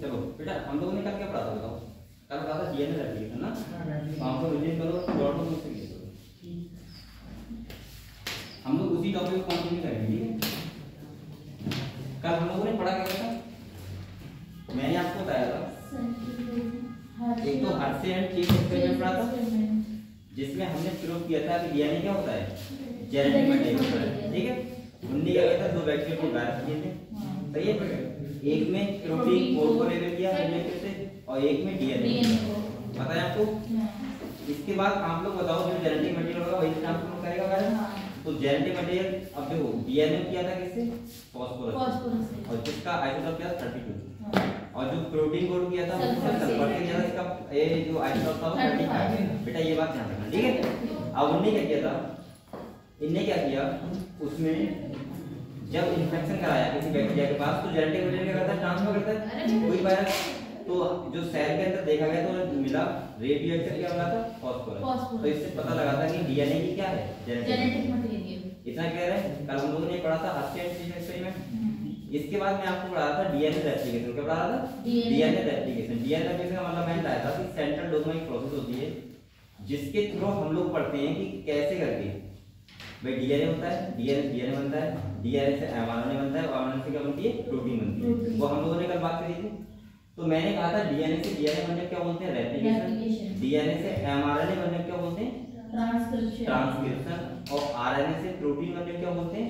चलो बेटा हम लोगों ने कल क्या पढ़ा था बताओ? कल पढ़ा था डीएनए रेप्लिकेशन ना। आप लोग रिवीजन करो और मुझसे क्लियर करो। हम लोग उसी टॉपिक को कंटिन्यू करेंगे ठीक है। कल हम लोगों ने पढ़ा क्या था? मैंने आपको बताया था एक तो हर्शे एंड चेज एक्सपेरिमेंट पढ़ा था जिसमें हमने प्रूव किया था कि डीएनए क्या होता है, जेनेटिक मटेरियल होता है ठीक है। उन्होंने क्या किया था, दो बैक्टीरिया को गायब किए थे सही है। एक में प्रोटीन कोड को लेबल किया एमएनए से और एक में डीएनए पता है आपको। इसके बाद आप लोग बताओ जो जेनेटिक मटेरियल होगा वही काम कौन करेगा गाइस? तो जेनेटिक मटेरियल अब देखो डीएनए किया था किससे, फास्फोरस से और जिसका आइसोटोप क्या 32 और जो प्रोटीन कोड किया था वो सल्फर से किया था। इसका ये जो आइसोटोप था वो 35। बेटा ये बात ध्यान रखना ठीक है। अब उन्होंने क्या किया था, इनने क्या किया उसमें जब इन्फेक्शन कराया किसी बैक्टीरिया के पास तो जेनेटिक मटेरियल क्या करता है, ट्रांसफर करता है कोई वायरस। तो जो सेल के अंदर देखा गया तो मिला रेडियोएक्टिव क्या मिला था, फास्फोरस। तो इससे पता लगा था कि डीएनए की क्या है, जेनेटिक मटेरियल। इतना क्लियर है। कल हम लोगों ने पढ़ा था हर्शे एंड चेज एक्सपेरिमेंट। इसके बाद मैं आपको पढ़ा था डीएनए रेप्लिकेशन। क्या पढ़ा था? DNA replication. डीएनए रेप्लिकेशन का मतलब मैंने बताया था कि सेंट्रल डोग्मा एक प्रोसेस होती है जिसके थ्रू हम लोग पढ़ते हैं कि कैसे करके भाई डीएनए होता है, डीएनए बनता है, डीएनए से एमआरएनए बनता है और एमआरएनए से क्या बनती है, प्रोटीन बनती है। वो हम लोगों ने कल बात करी थी। तो मैंने कहा था डीएनए से डीएनए बनने क्या बोलते हैं, रेप्लिकेशन। डीएनए से एमआरएनए बनने क्या बोलते हैं, ट्रांसक्रिप्शन। और आरएनए से प्रोटीन बनने क्या बोलते हैं,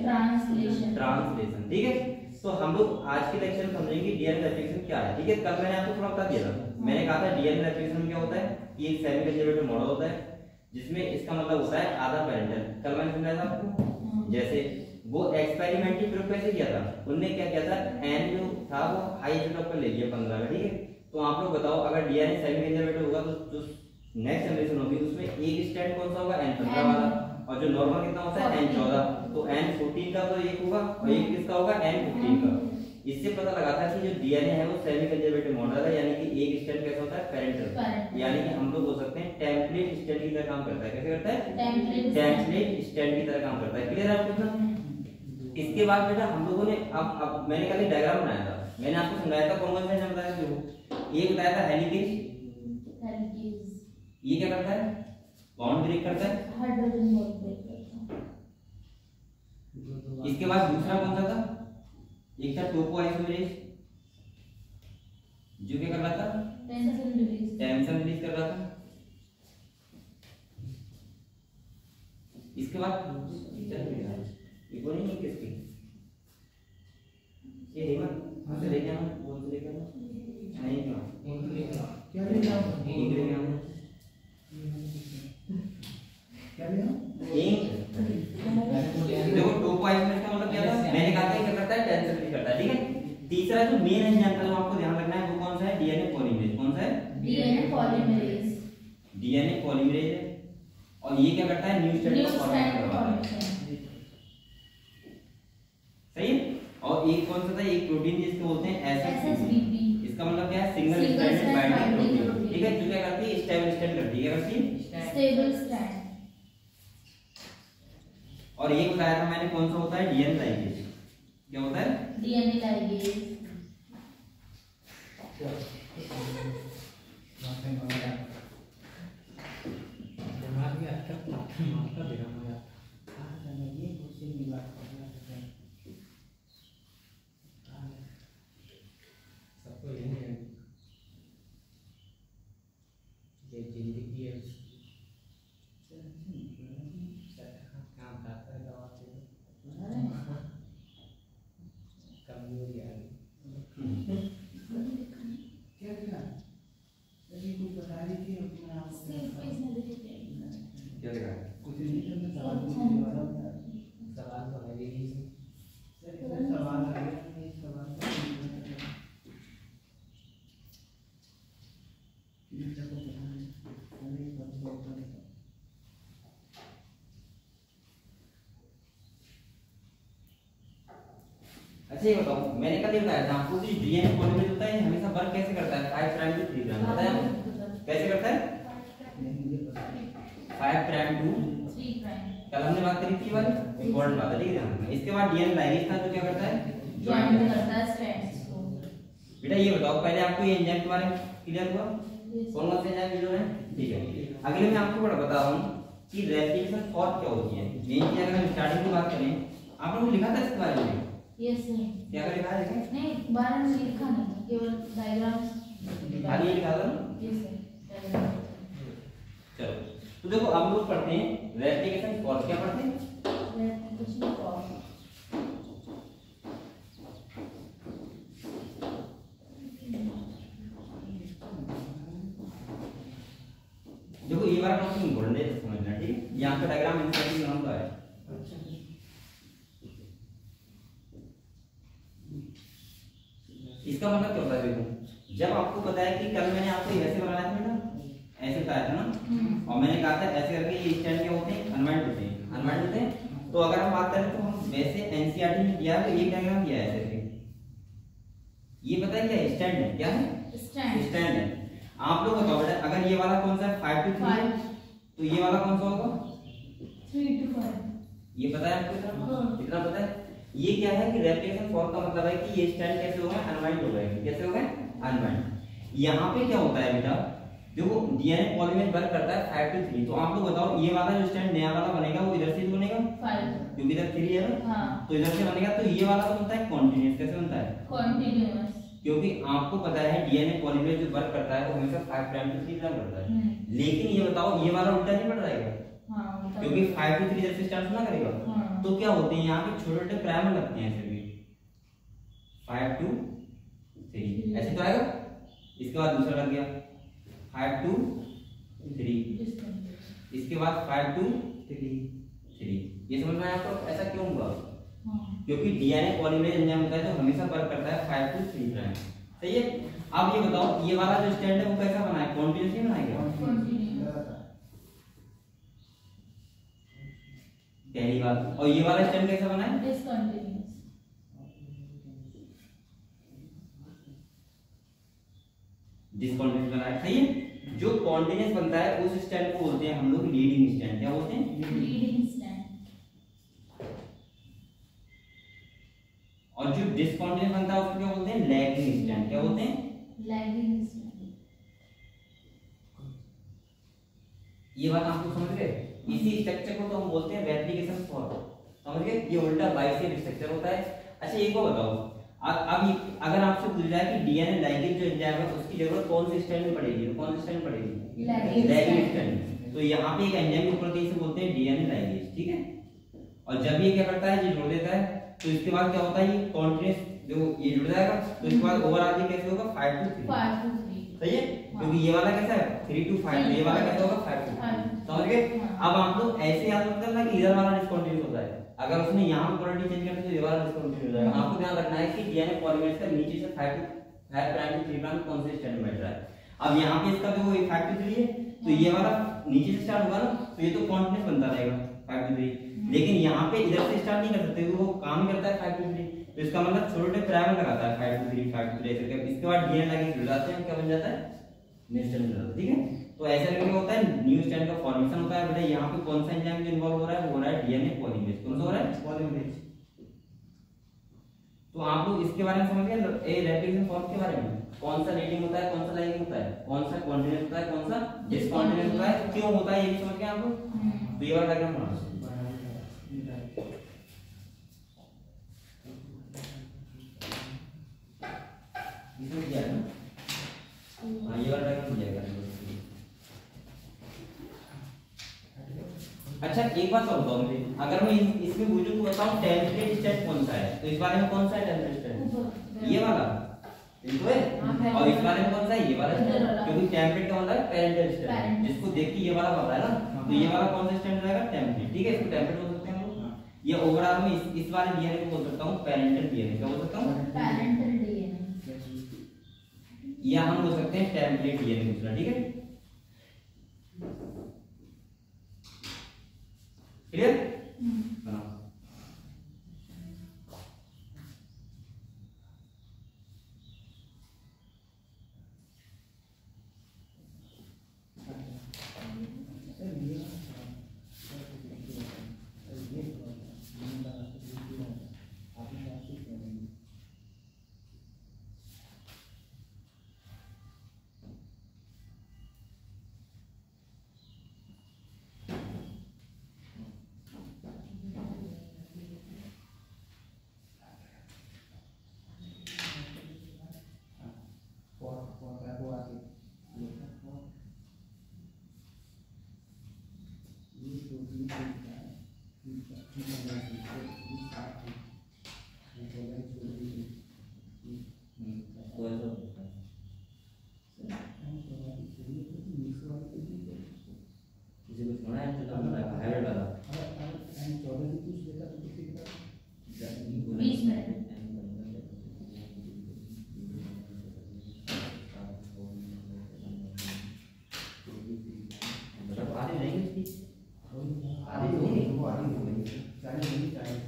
ट्रांसलेशन ठीक है। तो हम लोग आज के लेक्चर में समझेंगे डीएनए रेप्लिकेशन क्या है ठीक है। कल मैंने आपको थोड़ा बता दिया था। मैंने कहा था डीएनए रेप्लिकेशन क्या होता है कि एक सेमी कंजर्वेटिव मॉडल होता है जिसमें इसका मतलब होता है आधा पेरेंटल। कल मैंने समझाया था आपको। जैसे वो एक्सपेरिमेंटली प्रूफ कैसे किया था, उन्होंने क्या किया था, एन जो था वो हाई आइसोटोप पर ले लिया 15 में ठीक है। तो आप लोग बताओ अगर डीएनए सेमी कंजर्वेटिव होगा तो जो नेक्स्ट जनरेशन होगी उसमें एक स्ट्रैंड कौन सा होगा, N15 वाला। और जो नॉर्मल कितना होता है, N14। तो N14 का तो एक होगा और एक किसका होगा, N15 का। इससे पता लगा था कि जो डीएनए है वो सेमी कंजर्वेटिव मॉडल है, यानी कि एक स्ट्रैंड कैसा होता है, पेरेंटल। यानी कि हम लोग बोल सकते हैं टेम्पलेट स्ट्रैंड की तरह काम करता है। कैसे करता है, टेम्पलेट स्ट्रैंड की तरह काम करता है। क्लियर है आपको इतना? इसके बाद बेटा हम लोगों ने अब मैंने कल डायग्राम बनाया था। मैंने आपको समझाया था कौन कौन से बताया था। एक बताया था हेलिकेज, ये क्या करता है, बॉन्ड ब्रेक करता है, हाइड्रोजन बॉन्ड ब्रेक करता है। इसके बाद दूसरा कौन सा था, एक था टोपो आइसोमेरेज जो क्या कर रहा था, टेंशन रिलीज कर रहा था। इसके बाद ये कौन है, किसकी ये हेमंत हां से लेके आना, कौन से लेके आना, नहीं क्या लेके आना, लेके आना क्या लेना, देखो टोपो आइसोमेरेज का मतलब क्या था, मैंने कहा था क्या करता है, टेंशन रिलीज करता है ठीक है। तीसरा जो मेन एंजाइम का आपको ध्यान रखना है वो कौन सा है, डीएनए पॉलीमरेज। कौन सा है, डीएनए पॉलीमरेज। डीएनए पॉलीमरेज है और ये क्या करता है, न्यू स्ट्रैंड का फॉर्मेशन करवाता है सही है। और एक कौन सा था, एक प्रोटीन जिसको बोलते हैं एसएसबीपी। इसका मतलब क्या है, सिंगल स्ट्रैंडेड बाइंडिंग प्रोटीन ठीक है। जो क्या करती है, स्टेबल स्ट्रैंड करती है। क्या करती है, स्टेबल स्ट्रैंड। और ये बताया था मैंने कौन सा होता है, डीएनए लाइगेज। क्या होता है, डीएनए लाइगेज। अच्छा ये बताओ, मैंने कल ये बताया था आपको कि डीएनए पॉलीमरेज होता है हमेशा वर्क कैसे करता है, 5 प्राइम टू 3 प्राइम। पता है कैसे करता है, 5 प्राइम टू 3 प्राइम। कल हमने बात करी थी, वाली इंपॉर्टेंट बात है ठीक है। इसके बाद डीएनए लाइगेज था जो क्या करता है, ज्वाइन करता है स्ट्रैंड्स को। बेटा ये बताओ पहले आपको ये एंजाइम के बारे में क्लियर हुआ? कौन कौन से एंजाइम यूज हो रहे हैं? ठीक है, अगले मैं आपको बड़ा बता रहा हूँ कि रेप्लिकेशन फॉर्क क्या होती है। मेन चीज अगर हम स्टार्टिंग की बात करें, आप लोगों ने लिखा था इसके बारे में? यस नहीं, क्या कर लिखा है? नहीं बारे में लिखा नहीं, केवल डायग्राम्स खाली लिखा था ना? Yes sir. चलो तो देखो अब लोग पढ़ते हैं रेप्लिकेशन फॉर्क। क्या पढ़ते हैं? Replication fork. देखो ये वाला टॉपिक इम्पोर्टेंट है, समझना ठीक है। यहाँ का डायग्राम इंसर्टिंग नाम का है। इसका मतलब क्या होता है? देखो जब आपको पता है कि कल मैंने आपको ऐसे बनाया था बेटा, ऐसे बताया था ना, और मैंने कहा था ऐसे करके ये स्टैंड क्या होते हैं? अनवाइंड होते हैं। अनवाइंड होते हैं तो अगर हम बात करें तो हम वैसे एनसीईआरटी में दिया है तो एक डायग्राम दिया है ऐसे। ये पता है क्या स्टैंड है? क्या है? स्टैंड है। आप लोग बताओ बेटा अगर ये वाला कौन सा है? 5 to 3 तो ये वाला कौन सा होगा? 3 to 5। ये पता है आपको? इतना पता है? ये क्या है कि रेप्लिकेशन फॉर्क का मतलब है कि ये स्टैंड कैसे हो गए? अनवाइंड हो गए। कैसे हो गए? अनवाइंड। यहाँ पे क्या होता है बेटा, देखो डीएनए पॉलीमरेज वर्क करता है 5 to 3। तो आप लोग बताओ ये वाला जो स्टैंड नया वाला बनेगा वो इधर से बनेगा 5, क्योंकि इधर 3 है ना। हाँ। तो इधर से बनेगा तो ये वाला तो बनता है कॉन्टिन्यूअस। कैसे बनता है? कॉन्टिन्यूअस। क्योंकि आपको पता है डीएनए पॉलीमरेज जो वर्क करता है वो हमेशा 5 प्राइम to 3 प्राइम करता है। लेकिन ये बताओ ये वाला उल्टा नहीं पड़ जाएगा? हाँ, क्योंकि 5 to 3 जैसे स्टार्ट ना करेगा। हाँ। तो क्या होते हैं यहाँ पे छोटे छोटे प्राइम लगते हैं ऐसे भी 5 to 3 ऐसे तो आएगा। इसके बाद दूसरा लग गया 5 to 3, इसके बाद 5 to 3। ये समझ में आया आपको? ऐसा क्यों हुआ? क्योंकि डीएनए पॉलीमरेज एंजाइम होता है जो हमेशा वर्क करता है 5 to 3 प्राइम। सही है। अब ये बताओ ये वाला जो स्टैंड है वो कैसा बना है? कॉन्टिन्यूअसली बना है क्या? पहली बात। और ये वाला स्टैंड कैसा बना है? डिसकंटिन्यूअस। डिसकंटिन्यूअस बना है। सही है। जो कॉन्टिन्यूअस बनता है उस स्टैंड को बोलते हैं हम लोग लीडिंग स्टैंड। क्या बोलते हैं? Leading stand. और जो डिसकंटिन्यूअस बनता है उसको क्या बोलते हैं? Lagging stand. क्या बोलते हैं? Lagging stand. ये बात आप लोग समझ गए? इसी स्ट्रक्चर को तो हम बोलते हैं रेप्लिकेशन फॉर्क। समझ गए? ये उल्टा बाइसेप स्ट्रक्चर होता है। अच्छा एक बात बताओ, अब अगर आपसे पूछ जाए कि डीएनए लाइगेज जो एंजाइम है उसकी जरूरत कौन से स्टैंड में पड़ेगी? तो कौन से स्टैंड पड़ेगी? Ligase stand. तो यहाँ पे एक एंजाइम को प्रोटीन से बोलते हैं डीएनए लाइगेज। ठीक है। और जब ये क्या करता है? ये जोड़ देता है तो इसके बाद क्या होता है? ये कॉन्टिन्यूअस जो ये जुड़ जाएगा तो इसके बाद ओवरऑल ये कैसे होगा? 5 to 3। सही है। क्योंकि ये वाला कैसा है? 3 to 5। ये वाला कैसा होगा? 5 to 3। समझ गए? अब आप लोग ऐसे याद मत करना कि इधर वाला डिसकंटिन्यूअस होता है। अगर उसने यहाँ पे पोलैरिटी चेंज कर दी तो ये वाला डिसकंटिन्यूअस हो जाएगा। आपको ध्यान रखना है कि डीएनए पॉलीमरेज का नीचे से 5 प्राइम to 3 प्राइम कौन से स्टैंड में बैठ रहा है। अब यहाँ पे इसका जो 5 to 3 है तो ये वाला नीचे से स्टार्ट होगा ना तो ये तो कॉन्टिन्यूअस बनता रहेगा 5 to 3। लेकिन यहाँ पे इधर से स्टार्ट नहीं कर सकते वो काम ही करता है 5 to 3। तो इसका मतलब छोटे प्राइम लगाता है 5 to 3 5 to 3 ऐसे। इसके बाद डीएनए लाइगेज जुड़ जाते हैं, क्या बन जाता है? न्यू स्टैंड बन जाता है। ठीक है। तो ऐसा करके होता है न्यू स्टैंड का फॉर्मेशन होता है। बेटा यहाँ पे कौन सा एंजाइम जो इन्वॉल्व हो रहा है? वो हो रहा है डीएनए पॉलीमरेज। कौन सा हो रहा है? पॉलीमरेज। तो आप लोग इसके बारे में समझ गए? ए रेप्लिकेशन फॉर्क के बारे में कौन सा लीडिंग होता है, कौन सा लैगिंग होता है, कौन सा कॉन्टिन्यूअस होता है, कौन सा डिसकंटिन्यूअस होता है, क्यों होता है ये भी समझ गए आप लोग? तो ये वाला डायग्राम बनाओ। इसमें क्या है ना? हाँ ये वाला डायग्राम दिया गया है। अच्छा एक बात और बताओ मुझे, अगर मैं इसमें बुझू को बताऊं टेम्पलेट स्टैंड कौन सा है तो इस बारे में कौन सा है टेम्पलेट स्टैंड? ये वाला तो है। और इस बारे में कौन सा है? ये वाला। क्योंकि टेम्पलेट का मतलब है पेरेंटल स्टैंड, जिसको देख के ये वाला पता है ना। तो ये वाला कौन सा स्टैंड रहेगा? टेम्पलेट। ठीक है। इसको टेम्पलेट बोल सकते हैं हम लोग। ये ओवरऑल में इस वाले डीएनए को बोल सकता हूं पेरेंटल डीएनए। क्या बोल सकता हूं? Parental DNA. या हम बोल सकते हैं टेम्पलेट डीएनए दूसरा। ठीक है। क्लियर? बनाओ। तो ऐसा होता है। किसी को सुना है तो हाइब्रिड वाला 20 मिनट। मतलब आधी नहीं उसकी आधी नहीं वो आधी हो गई चाहिए नहीं चाहिए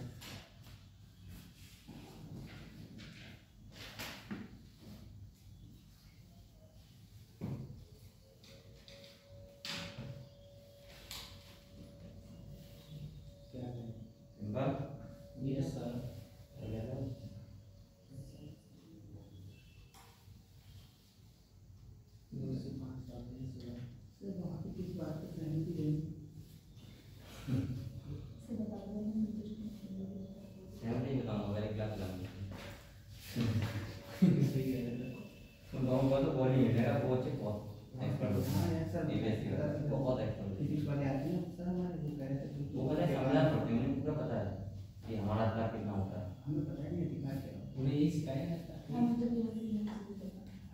Yes, sir. तो बोल नहीं मेरा कोच बहुत एक्सपर्ट बहुत एक्सपर्ट वो पता है समझा पड़ते उन्हें पूरा पता है कि हमारा क्या कितना होता है हमें पता ही नहीं उन्हें यही सिखाया जाता है।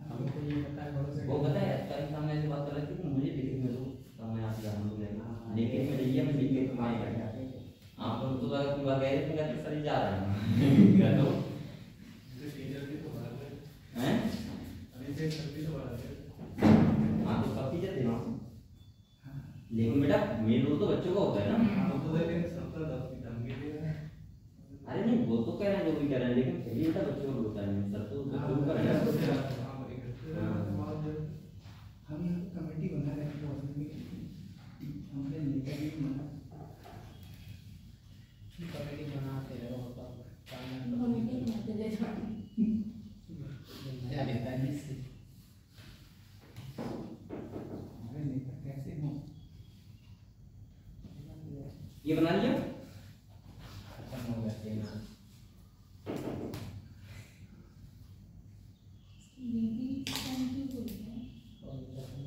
हमें तो ये पता है वो पता है कल सामने से बात कर रही थी कि मुझे लिखित में दो तब मैं आपसे हम लोग लेंगे लिखित में लिखिए मैं लिख के तुम्हारे बैठ आप लोग तो अगर कोई बात कह रहे थे तो सर जा रहे हैं क्या तो हैं हाँ तो सब टीचर थे ना लेकिन बेटा मेन रोल तो बच्चों का होता है ना अरे नहीं वो तो कह रहे हैं जो भी कह रहे हैं लेकिन फिर भी बेटा बच्चों को होता है सर तो ग्रुप का है हम यहाँ पे कमेटी बना रहे हैं हमने नेता भी बना कमेटी बनाते हैं और कमेटी बनाते थे क्या लेता है इससे हमारे नेता कैसे हो ये बना लिया खत्म हो गया तेना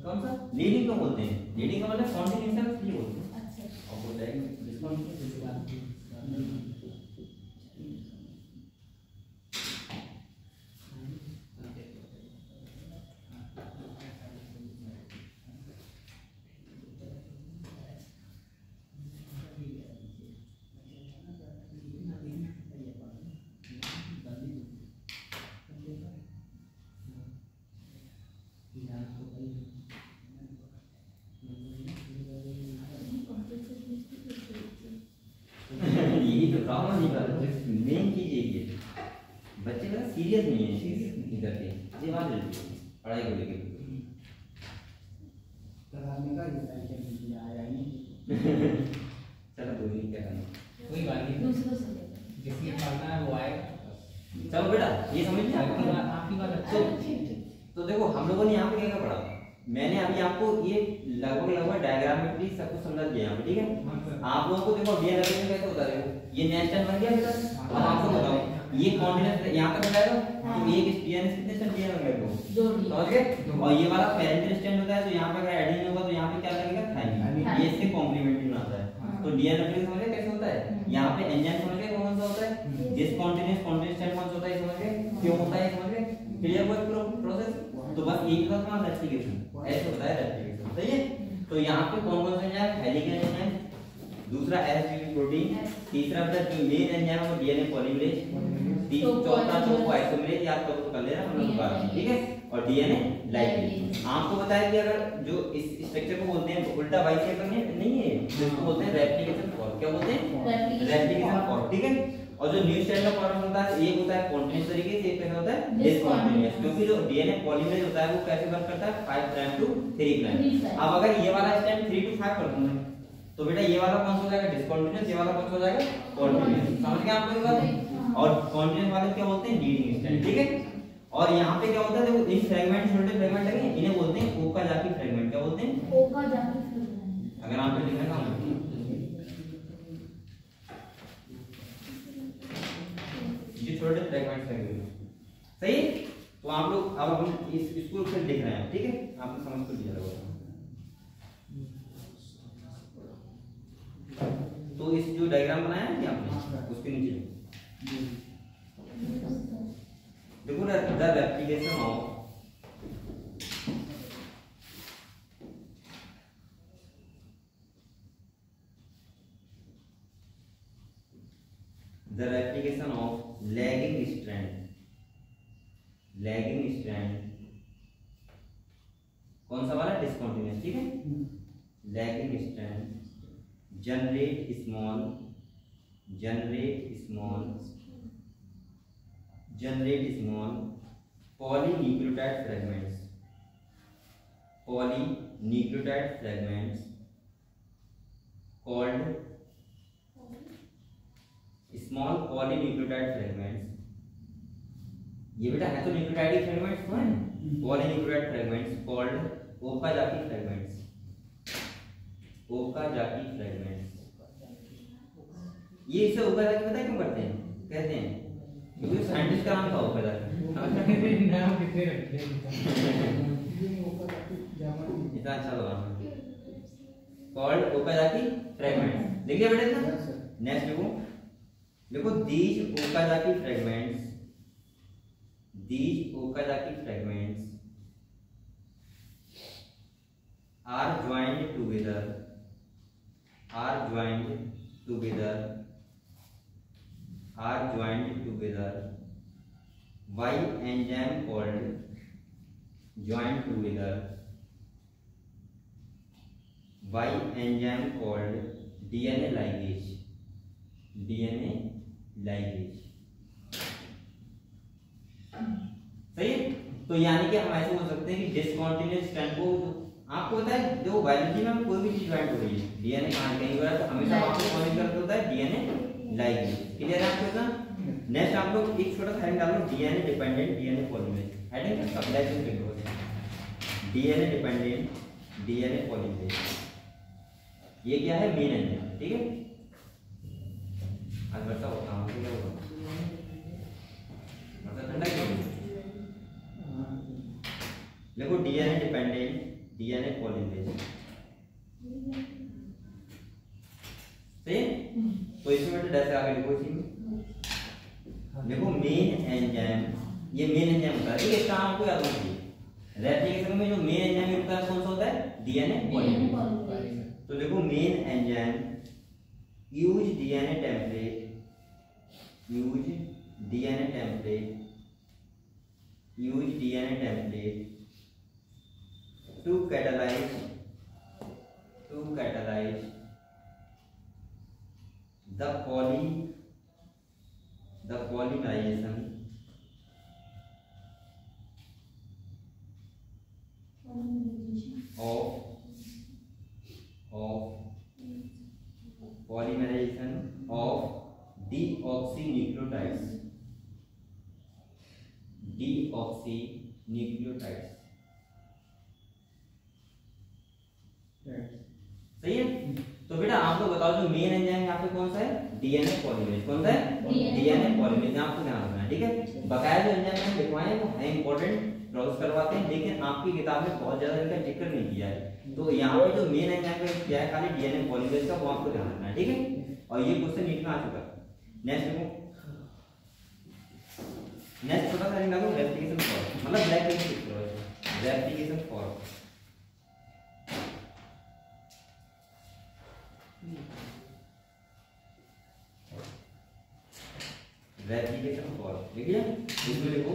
कौन सा लीडिंग को बोलते हैं लीडिंग का मतलब कॉन्टिन्यूशन ये बोलते हैं अच्छा और वो जाएंगे डिस्काउंट यही तो प्रॉब्लम नहीं कर मेन चीज यही है बच्चे का सीरियस नहीं है इधर के ये बात है पढ़ाई को लेकर कराने का ये टेंशन नहीं आया नहीं चलो कोई नहीं क्या करना कोई बात नहीं दूसरों से जिसने पढ़ना है वो आएगा चलो बेटा ये समझ लिया आपकी बात अच्छी है। तो देखो हम लोगों ने यहाँ पे क्या पढ़ा मैंने अभी आपको ये लगभग डायग्राम में प्लीज सब कुछ समझा दिया यहाँ पे ठीक है आप लोगों को देखो डीएन एप्लीकेशन कैसे होता है ये नेक्स्ट टाइम बन गया बेटा अब आपको बताओ ये कॉन्टिन्यूस यहाँ तक बताएगा तो एक डीएन कितने स्टैंड डीएन बन गए दो समझ गए और ये वाला पेरेंटल स्टैंड होता है तो यहाँ पे अगर एडिंग होगा तो यहाँ पे क्या लगेगा थाइमिन ये इसके कॉम्प्लीमेंट्री में आता है तो डीएन एप्लीकेशन समझ गए कैसे होता है यहाँ पे एंजाइम समझ गए कौन सा होता है डिसकंटीन्यूअस कॉन्टिन्यूस स्टैंड कौन सा होता है समझ गए क्यों होता है समझ गए क्लियर हुआ पूरा प्रोसेस तो बस एक बात ना रेप्लिकेशन ऐसे होता है रेप्लिकेशन सही है तो यहाँ पे कौन कौन से एंजाइम हेलिकल एंजाइम दूसरा एसजीबी प्रोटीन तीसरा जो मेन एंजाइम वो डीएनए पॉलीमरेज चौथा जो आइसोमरेज याद करो तो कर लेना हम लोग बात ठीक है और डीएनए लाइगेज आपको बताया कि अगर जो इस स्ट्रक्चर को बोलते हैं उल्टा वाई शेप नहीं है जिसको बोलते हैं रेप्लिकेशन फॉर्म क्या बोलते हैं रेप्लिकेशन फॉर्म ठीक है और जो न्यू स्टैंड का फॉर्म होता है एक होता है कॉन्टिन्यूअस तरीके से एक कैसा होता है डिसकंटीन्यूअस क्योंकि जो डीएनए पॉलीमरेज होता है वो कैसे वर्क करता है 5 प्राइम टू 3 प्राइम अब अगर ये वाला स्टैंड 3 to 5 कर दूंगा तो बेटा ये वाला कौन सा हो जाएगा डिसकंटीन्यूअस ये वाला कौन सा हो जाएगा कॉन्टिन्यूअस समझ गए आप लोग बात और कॉन्टिन्यूअस वाले क्या बोलते हैं लीडिंग स्टैंड ठीक है और यहाँ पे क्या होता है देखो इन फ्रेगमेंट छोटे फ्रेगमेंट लगे इन्हें बोलते हैं ओकाजाकी फ्रेगमेंट क्या बोलते हैं ओकाजाकी फ्रेगमेंट अगर आपको लिखना काम ये छोटे फ्रेगमेंट्स लगे सही है तो आप लोग अब हम इसको फिर लिख रहे हैं ठीक है आपको समझ को दिया होगा तो इस जो डायग्राम बनाया है आपने उसके नीचे देखो the replication of lagging strand कौन सा वाला डिसकंटिन्यूअस, ठीक है। Lagging strand generate small polynucleotide fragments called small polynucleotide fragments। ये बेटा है तो न्यूक्लियोटाइड फ्रेगमेंट्स तो है, polynucleotide fragments called Okazaki fragments. ये इसे ओकाजाकी पता है क्यों करते हैं, कहते हैं क्योंकि साइंटिस्ट का नाम था ओकाजाकी। नाम कितने रखते हैं इतना अच्छा लगा कॉल्ड ओकाजाकी फ्रेगमेंट्स। देखिए बेटा ना, नेक्स्ट देखो these Okazaki fragments are joined together by enzyme called DNA ligase। सही है। तो यानी कि हम ऐसे बोल सकते हैं कि डिसकंटिन्यूअस स्ट्रैंड को, आपको पता है जो बायोलॉजी में कोई भी चीज ज्वाइंट हो रही है, डीएनए कहां कहीं हो रहा है तो हमेशा वहां पे कौन करता होता है, डीएनए लाइगेज। क्लियर है आपको ना। नेक्स्ट आप लोग एक छोटा सा हेडिंग डालो, DNA dependent DNA polymerase. Heading का ब्लैक में लिख दो, डीएनए डिपेंडेंट डीएनए पॉलीमरेज। ये क्या है, मेन एंजाइम, ठीक है। आज बताओ काम क्या होगा, मतलब ठंडा क्यों देखो, डीएनए डिपेंडेंट डीएनए पॉलीमरेज। सही है। तो इसमें बेटा जैसे आगे लिखो, इसी में देखो मेन एंजाइम, ये मेन एंजाइम होता है, ठीक है। इसका नाम आपको याद होना चाहिए। रेप्लिकेशन में जो मेन एंजाइम होता है कौन सा होता है, डीएनए पॉलीमरेज। तो देखो main enzyme use DNA template to catalyze the polymerization of deoxynucleotides। सही है। तो बेटा आप लोग बताओ जो मेन एंजाइम यहाँ पे कौन सा है, डीएनए पॉलीमरेज। कौन सा है, डीएनए पॉलीमरेज। आपको ध्यान रखना है, ठीक है। बकाया जो एंजाइम हम लिखवाए वो है इंपॉर्टेंट, प्रोसेस करवाते हैं, लेकिन आपकी किताब में बहुत ज्यादा इनका जिक्र नहीं किया है। तो यहाँ पे जो मेन एंजाइम का क्या है, खाली डीएनए पॉलीमरेज का, वो आपको ध्यान रखना है, ठीक है। और ये क्वेश्चन नीट में आ चुका है। नेक्स्ट देखो, नेक्स्ट छोटा सा निकालो, रेप्लिकेशन फॉर्म, मतलब रेप्लिकेशन फॉर्म। रेप्लिकेशन फॉर्म देखिए, इसमें लिखो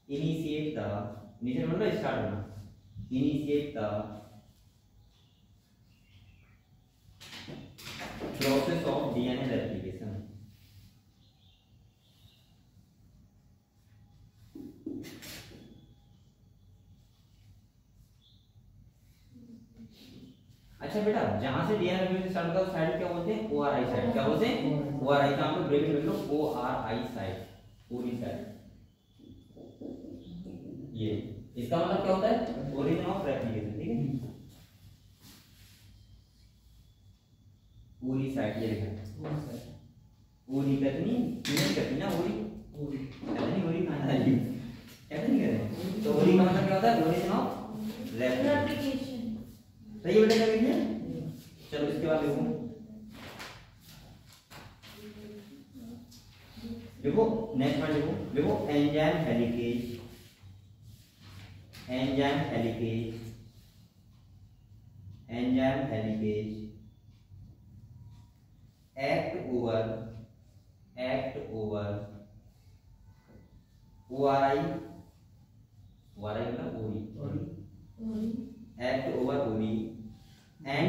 इनिशिएट द नीचे मतलब स्टार्ट होना, initiate the process of DNA replication. अच्छा बेटा, जहां से डीएनए रेप्लिकेशन स्टार्ट होता है साइड क्या बोलते हैं, ओआरआई साइड। क्या बोलते हैं, ओआरआई। का हम लोग ब्रेक लिख लो, ओआरआई साइड, पूरी साइड। ये इसका मतलब क्या होता है, ओरिजिन ऑफ रेप्लिकेशन, ठीक है। पूरी साइड ये लिखा है, पूरी कितनी कितनी ना, ओरी कितनी, ओरी कहां है, कैसे नहीं करें। तो ओरी का मतलब क्या होता है, ओरिजिन ऑफ रेप्लिकेशन। सही है बेटा, क्या लिखिए। चलो इसके बाद देखो देखो नेक्स्ट पॉइंट देखो enzyme helicase, enzyme helicase, enzyme helicase act over ORI मतलब ORI act over ORI and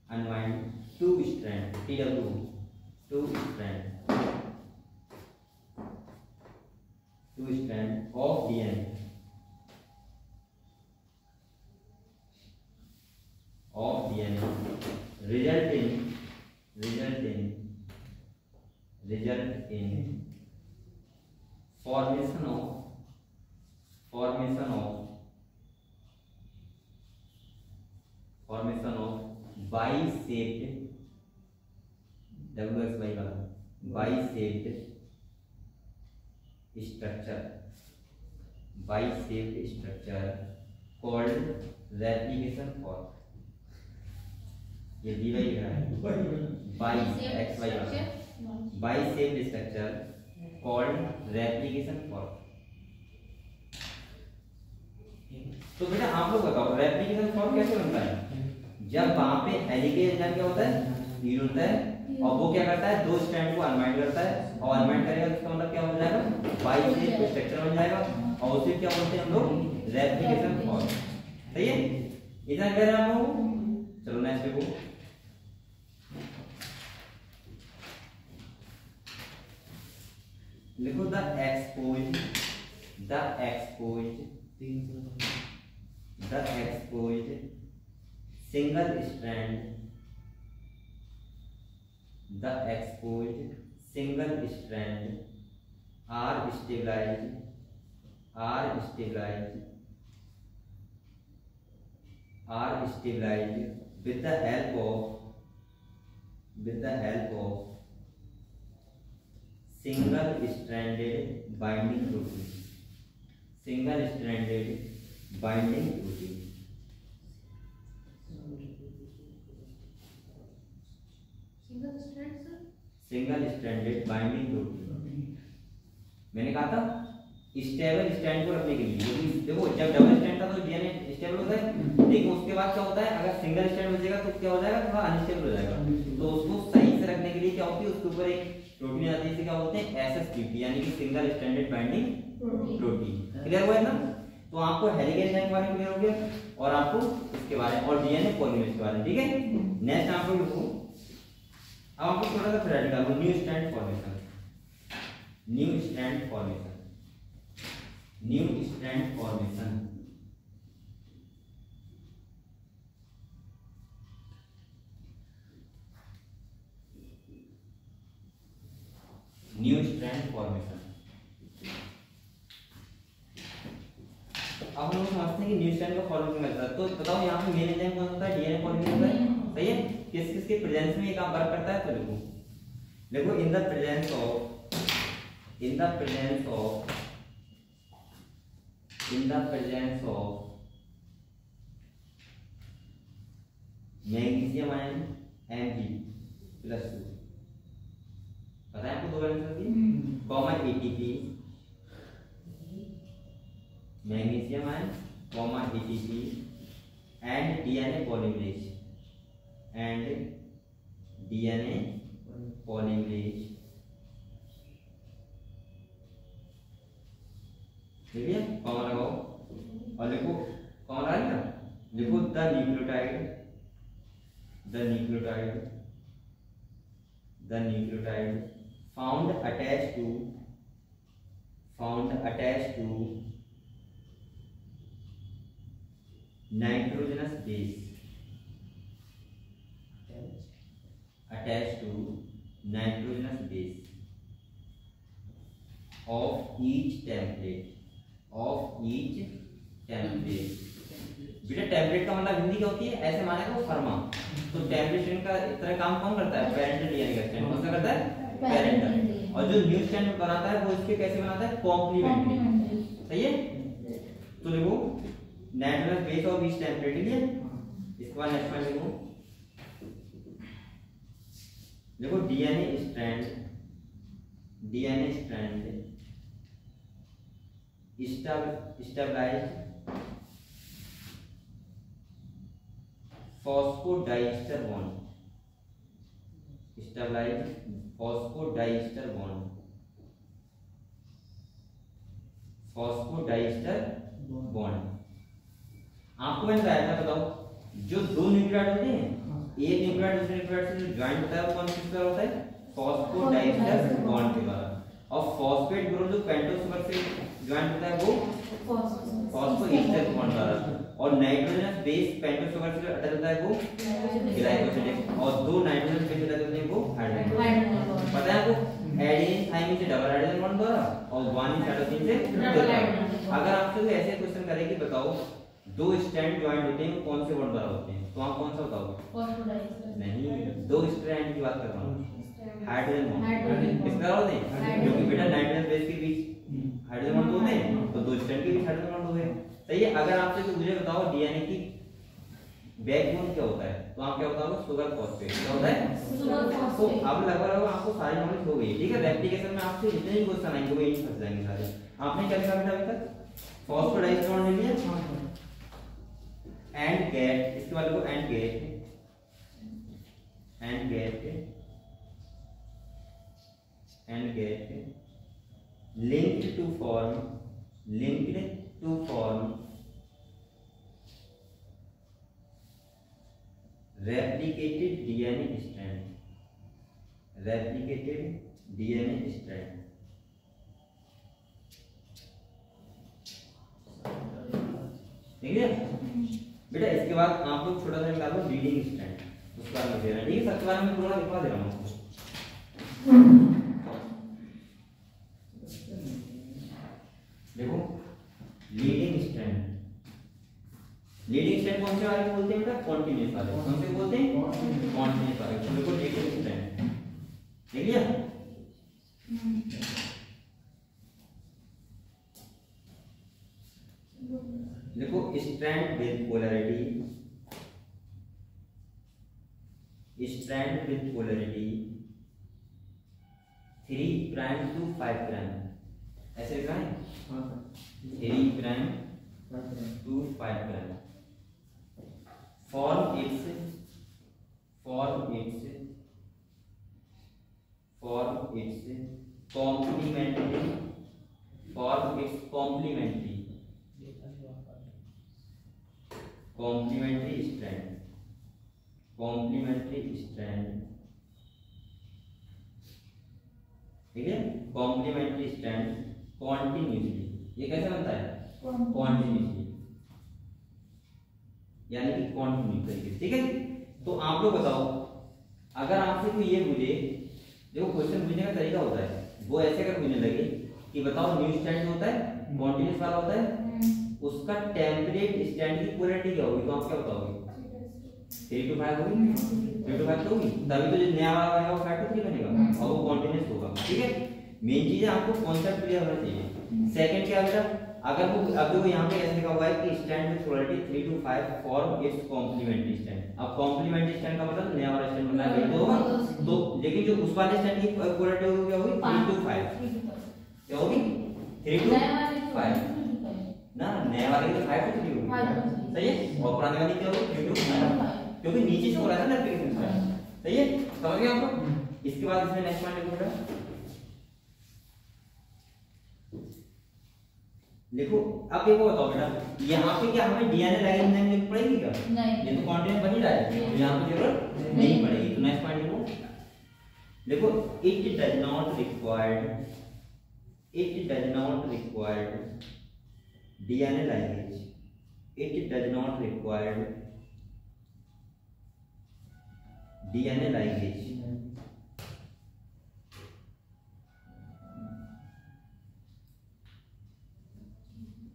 unwind two strand TW two strand of DNA result in formation of bi-shaped WXY वाला bi-shaped structure called replication fork. ये dy लिख रहा है bi-shaped structure called replication fork. तो बेटा आप लोग बताओ रेप्लिकेशन फॉर्म कैसे बनता है? जब वहां पे हेलिकेज एंजाइम क्या होता है, हील होता है और वो क्या करता है, दो स्ट्रैंड को अनवाइंड करता है और अनवाइंड करेगा तो इसका मतलब क्या हो जाएगा, बाई-शेप स्ट्रक्चर बन जाएगा और उसे क्या बोलते हैं हम लोग, रेप्लिकेशन फॉर्म. सही है, इतना क्लियर है आप लोगों को? चलो नेक्स्ट देखो. लिखो the exposed single strand are stabilized with the help of single stranded binding protein. Single stranded binding protein. मैंने कहा था स्टेबल स्टैंड को रखने के लिए, क्योंकि देखो जब डबल स्टैंड था तो डीएनए स्टेबल होता है, लेकिन उसके बाद क्या होता है, अगर सिंगल स्टैंड बचेगा तो क्या हो जाएगा, थोड़ा अनस्टेबल हो जाएगा. तो उसको सही से रखने के लिए क्या होती है, उसके ऊपर एक प्रोटीन आती है, इसे क्या बोलते हैं, SSPP यानी कि single standard binding protein. Clear हुआ है ना? तो आपको हेलिकेज एंजाइम के बारे में क्लियर हो गया और आपको इसके बारे में और डीएनए पॉलीमरेज के बारे में. ठीक है, नेक्स्ट आपको लिखो. अब आपको थोड़ा सा फिर निकालो new strand formation. New strand formation अब हम लोग समझते हैं कि न्यू स्ट्रैंड का फॉर्मेशन करता है. तो बताओ यहाँ पे मेन एंजाइम कौन होता है, डीएनए पॉलीमरेज होता है. सही है, किस के प्रेजेंस में ये काम वर्क करता है. तो देखो in the presence of magnesium ion Mg+2, पता है आपको दो वैलेंस होती है, common ATP, magnesium ion common ATP and DNA polymerase ठीक है. कॉमन लगाओ और लिखो, कॉमन आ गया, लिखो the nucleotide found attached to nitrogenous base of each template. बेटा टेम्पलेट का मतलब हिंदी क्या होती है, ऐसे माने को फर्मा. तो टेम्पलेट का इस तरह काम कौन करता है, पेरेंटल डीएनए का स्टैंड कौन सा करता है, पेरेंटल. और जो न्यू स्टैंड बनाता है वो इसके कैसे बनाता है, कॉम्प्लीमेंट्री. सही है, तो देखो nitrogenous base of each template. ठीक है, इसके बाद नेक्स्ट पॉइंट देखो देखो DNA strand stabilize phosphodiester bond, stabilize phosphodiester bond, आपको मैंने बताया था, बताओ जो दो न्यूक्लियोटाइड होते हैं, एक न्यूक्लियोटाइड दूसरे न्यूक्लियोटाइड से जो ज्वाइंट होता है वो कौन सी तरह होता है, फॉस्फोडाइस्टर बॉन्ड के द्वारा। और फॉस्फेट ग्रुप जो पेंटोस सुगर से ज्वाइंट होता है वो फॉस्फोएस्टर बॉन्ड द्वारा। और नाइट्रोजनस बेस पेंटोस सुगर से अटैच होता है वो ग्लाइकोसिलेट। और दो नाइट्रोजन बेस अटैच होते हैं वो हाइड्रोजन। पता है आपको, एडेनिन थाइमिन से डबल हाइड्रोजन बॉन्ड द्वारा और गुआनिन साइटोसिन से ट्रिपल हाइड्रोजन। अगर आपसे कोई ऐसे क्वेश्चन करे कि बताओ दो स्ट्रैंड ज्वाइंट होते हैं वो कौन से बॉन्ड द्वारा होते हैं, तो आप कौन सा बताओगे? नहीं, दो स्ट्रैंड की बात कर रहा हूं, हाइड्रोजन बॉन्ड किस तरह होते हैं, क्योंकि बेटा नाइट्रोजन बेस के बीच हाइड्रोजन बॉन्ड होते हैं, तो दो स्ट्रैंड के बीच हाइड्रोजन बॉन्ड हो गए। सही है। अगर आपसे तो मुझे बताओ डीएनए की बैकबोन क्या होता है, तो आप क्या बताओगे? Sugar phosphate. क्या होता है? Sugar phosphate. तो अब लगभग आपको सारी नॉलेज हो गई, ठीक है। रेप्लिकेशन में आपसे जितने भी क्वेश्चन आएंगे वो यहीं फंस जाएंगे सारे। आपने क्या लिखा बेटा अभी तक? फॉस्फोडाइस्टर बॉन्ड ले लिया एंड गेट, इसके बाद देखो and gate linked to form replicated DNA strand, ठीक है बेटा। इसके बाद आप लोग छोटा सा निकालो लीडिंग स्ट्रैंड, उसका नाम दे रहा है, ठीक है। सबके बारे में थोड़ा दिखा दे रहा हूँ आपको। देखो लीडिंग स्ट्रैंड कौन से वाले बोलते हैं बेटा? कॉन्टिन्यूअस वाले। कौन से बोलते हैं? कॉन्टिन्यूअस वाले। तो देखो लीडिंग स्ट्रैंड देख लिया। देखो strand with polarity 3 prime to 5 prime, ऐसे लिखा है 3 prime to 5 prime. Form its complementary strand, ठीक है। कॉम्प्लीमेंट्री स्ट्रैंड कॉन्टिन्यूसली, ये कैसे बनता है? कॉन्टिन्यूसली, यानी कि कॉन्टिन्यू तरीके से, ठीक है। तो आप लोग बताओ, अगर आपसे कोई ये पूछे, देखो क्वेश्चन पूछने का तरीका होता है, वो ऐसे अगर पूछने लगे कि बताओ न्यू स्टैंड होता है, कॉन्टिन्यूस वाला होता है, उसका टेम्परेट स्टैंड की पोलैरिटी क्या होगी, तो आप क्या बताओगे? 3 to 5 होगी, 3 to 5 तो होगी, तभी तो जो नया वाला आएगा वो 5 to 3 बनेगा और वो कॉन्टिन्यूस होगा, ठीक है। मेन चीज है आपको कॉन्सेप्ट क्लियर होना चाहिए। सेकंड क्या बेटा, अगर वो अब देखो यहाँ पे ऐसे लिखा हुआ है कि strand with polarity 3 to 5 form its complementary strand. अब कॉम्प्लीमेंट्री स्टैंड का मतलब नया वाला स्टैंड बनना है, होगा तो, लेकिन जो उस वाले स्टैंड की पोलैरिटी होगी क्या होगी? 3 to 5 क्या होगी? 3 to 5 ना, नए वाले की तो 5 to 3 होगी, सही है। और पुराने वाले की क्या होगी? 3 to 5, क्योंकि नीचे से हो रहा है ना एप्लीकेशन से, सही है। समझ गए आप लोग? इसके बाद इसमें नेक्स्ट पॉइंट लिखो बेटा, देखो अब देखो बताओ बेटा, यहाँ पे क्या हमें डीएनए लाइगेज नेम लिखनी पड़ेगी क्या? नहीं, ये तो कॉन्टिन्यूस बन ही रहा है, तो यहाँ पे जरूरत नहीं पड़ेगी। तो नेक्स्ट पॉइंट लिखो, देखो it does not required DNA ligase, it does not require DNA linkage